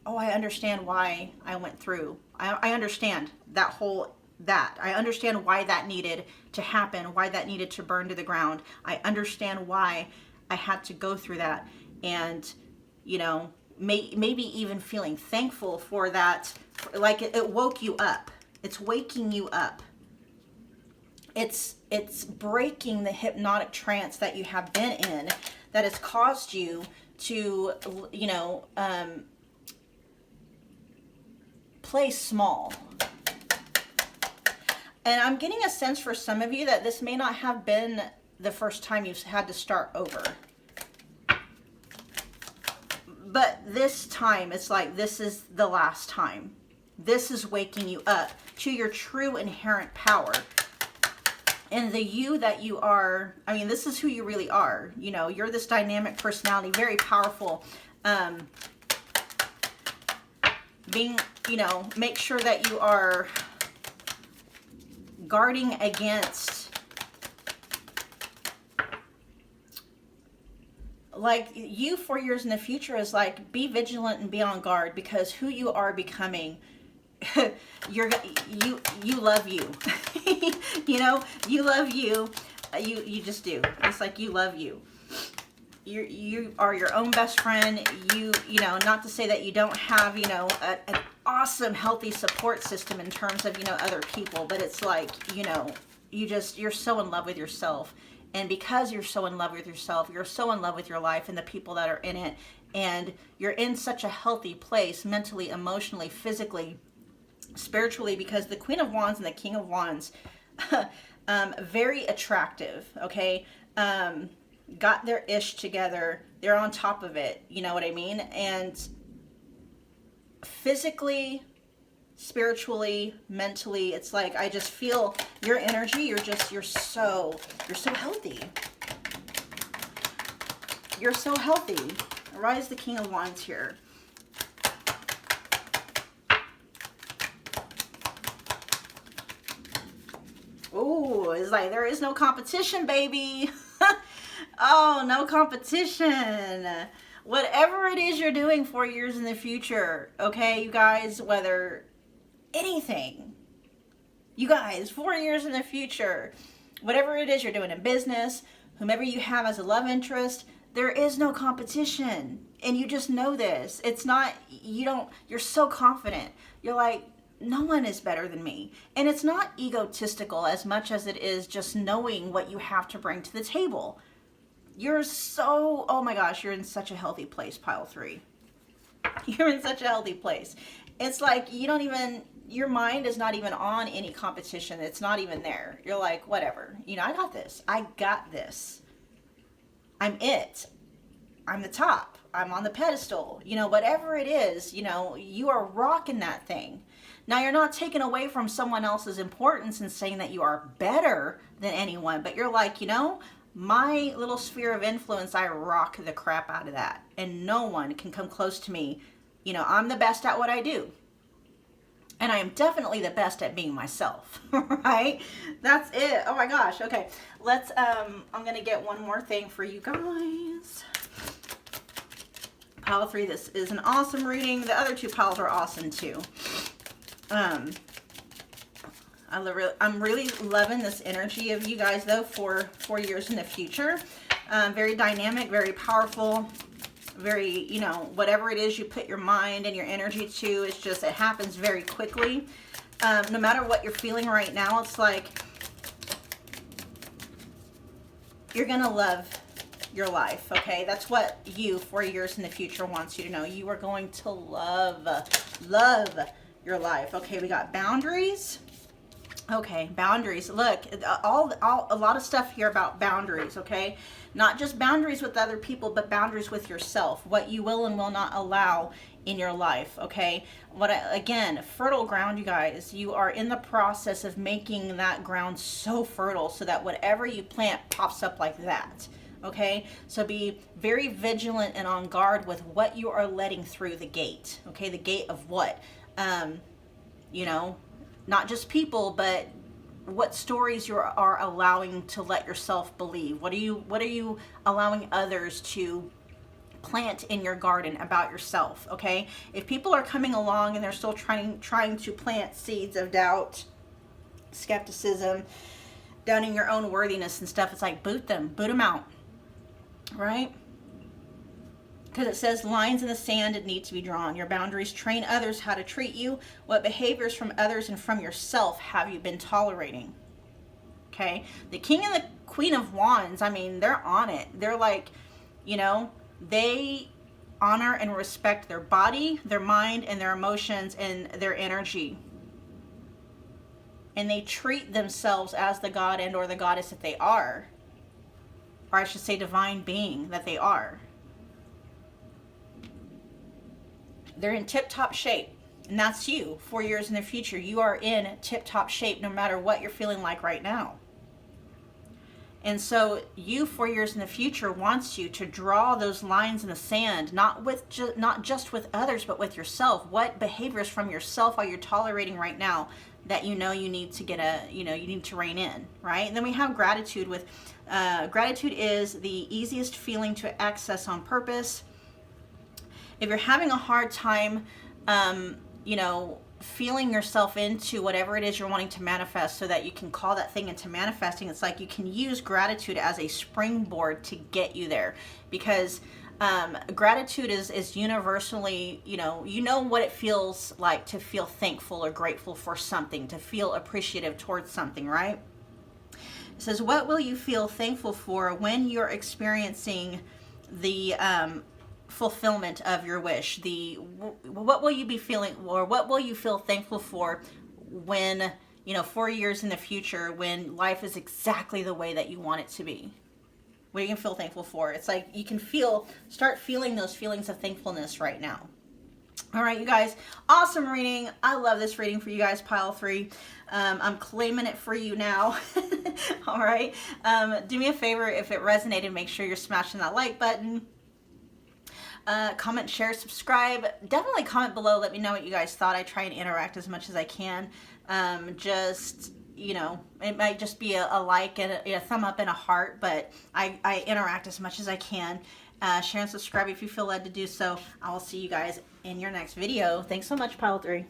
oh, I understand why I went through. I understand that. I understand why that needed to happen, why that needed to burn to the ground. I understand why I had to go through that. And, you know, maybe even feeling thankful for that. Like it woke you up. It's waking you up. It's breaking the hypnotic trance that you have been in that has caused you to, you know, play small. And I'm getting a sense for some of you that this may not have been the first time you've had to start over. But this time, it's like this is the last time. This is waking you up to your true inherent power. And the you that you are, I mean, this is who you really are. You know, you're this dynamic personality, very powerful. Being, you know, make sure that you are guarding against, like, you 4 years in the future is like, be vigilant and be on guard, because who you are becoming, you love you. You know, you love you. You just do. It's like you love you. You are your own best friend. You know, not to say that you don't have, you know, an awesome, healthy support system in terms of, you know, other people, but it's like, you know, you're so in love with yourself. And because you're so in love with yourself, you're so in love with your life and the people that are in it. And you're in such a healthy place mentally, emotionally, physically, spiritually, because the Queen of Wands and the King of Wands, very attractive, okay? Got their ish together. They're on top of it. You know what I mean? And physically, spiritually, mentally, it's like, I just feel your energy. You're so healthy. You're so healthy. Rise the King of Wands here. Oh, it's like there is no competition, baby. Oh, no competition. Whatever it is you're doing 4 years in the future, okay, you guys, whether anything, you guys, 4 years in the future, whatever it is you're doing in business, whomever you have as a love interest, there is no competition. And you just know this. It's not, you're so confident. You're like, no one is better than me. And it's not egotistical as much as it is just knowing what you have to bring to the table. You're so, oh my gosh, you're in such a healthy place, pile 3. You're in such a healthy place. It's like you don't even, your mind is not even on any competition. It's not even there. You're like, whatever. You know, I got this. I got this. I'm it. I'm the top. I'm on the pedestal. You know, whatever it is, you know, you are rocking that thing. Now, you're not taking away from someone else's importance and saying that you are better than anyone, but you're like, you know, my little sphere of influence, I rock the crap out of that. And no one can come close to me. You know, I'm the best at what I do. And I am definitely the best at being myself, right? That's it. Oh my gosh. Okay. Let's, I'm going to get one more thing for you guys. Pile 3, this is an awesome reading. The other 2 piles are awesome too. I'm really loving this energy of you guys though for 4 years in the future. Very dynamic, very powerful, very, you know, whatever it is you put your mind and your energy to, it's just, it happens very quickly. No matter what you're feeling right now, it's like you're gonna love your life, okay? That's what you 4 years in the future wants you to know. You are going to love your life. Okay, we got boundaries. Okay, boundaries. Look, a lot of stuff here about boundaries, okay? Not just boundaries with other people, but boundaries with yourself. What you will and will not allow in your life, okay? Again, fertile ground, you guys. You are in the process of making that ground so fertile so that whatever you plant pops up like that, okay? So be very vigilant and on guard with what you are letting through the gate, okay? The gate of what? You know, not just people, but what stories you are allowing to let yourself believe. What are you allowing others to plant in your garden about yourself, okay? If people are coming along and they're still trying to plant seeds of doubt, skepticism, doubting your own worthiness and stuff, it's like boot them out, right? Because it says lines in the sand need to be drawn. Your boundaries train others how to treat you. What behaviors from others and from yourself have you been tolerating? Okay, the King and the Queen of Wands, I mean, they're on it. They're like, you know, they honor and respect their body, their mind, and their emotions and their energy. And they treat themselves as the god and or the goddess that they are. Or I should say divine being that they are. They're in tip-top shape. And that's you. 4 years in the future, you are in tip-top shape no matter what you're feeling like right now. And so you 4 years in the future wants you to draw those lines in the sand, not just with others, but with yourself. What behaviors from yourself are you tolerating right now that you know you need to you need to rein in, right? And then we have gratitude. With gratitude is the easiest feeling to access on purpose. If you're having a hard time, you know, feeling yourself into whatever it is you're wanting to manifest so that you can call that thing into manifesting, it's like you can use gratitude as a springboard to get you there. Because gratitude is universally, you know what it feels like to feel thankful or grateful for something, to feel appreciative towards something, right? It says, what will you feel thankful for when you're experiencing the fulfillment of your wish? What will you be feeling, or what will you feel thankful for when, 4 years in the future, when life is exactly the way that you want it to be? What are you gonna feel thankful for? It's like you can start feeling those feelings of thankfulness right now. All right, you guys, awesome reading. I love this reading for you guys, pile 3. I'm claiming it for you now. All right, do me a favor, if it resonated, make sure you're smashing that like button. Comment, share, subscribe. Definitely comment below. Let me know what you guys thought. I try and interact as much as I can. It might just be a like and a thumb up and a heart, but I interact as much as I can. Share and subscribe if you feel led to do so. I will see you guys in your next video. Thanks so much, pile 3.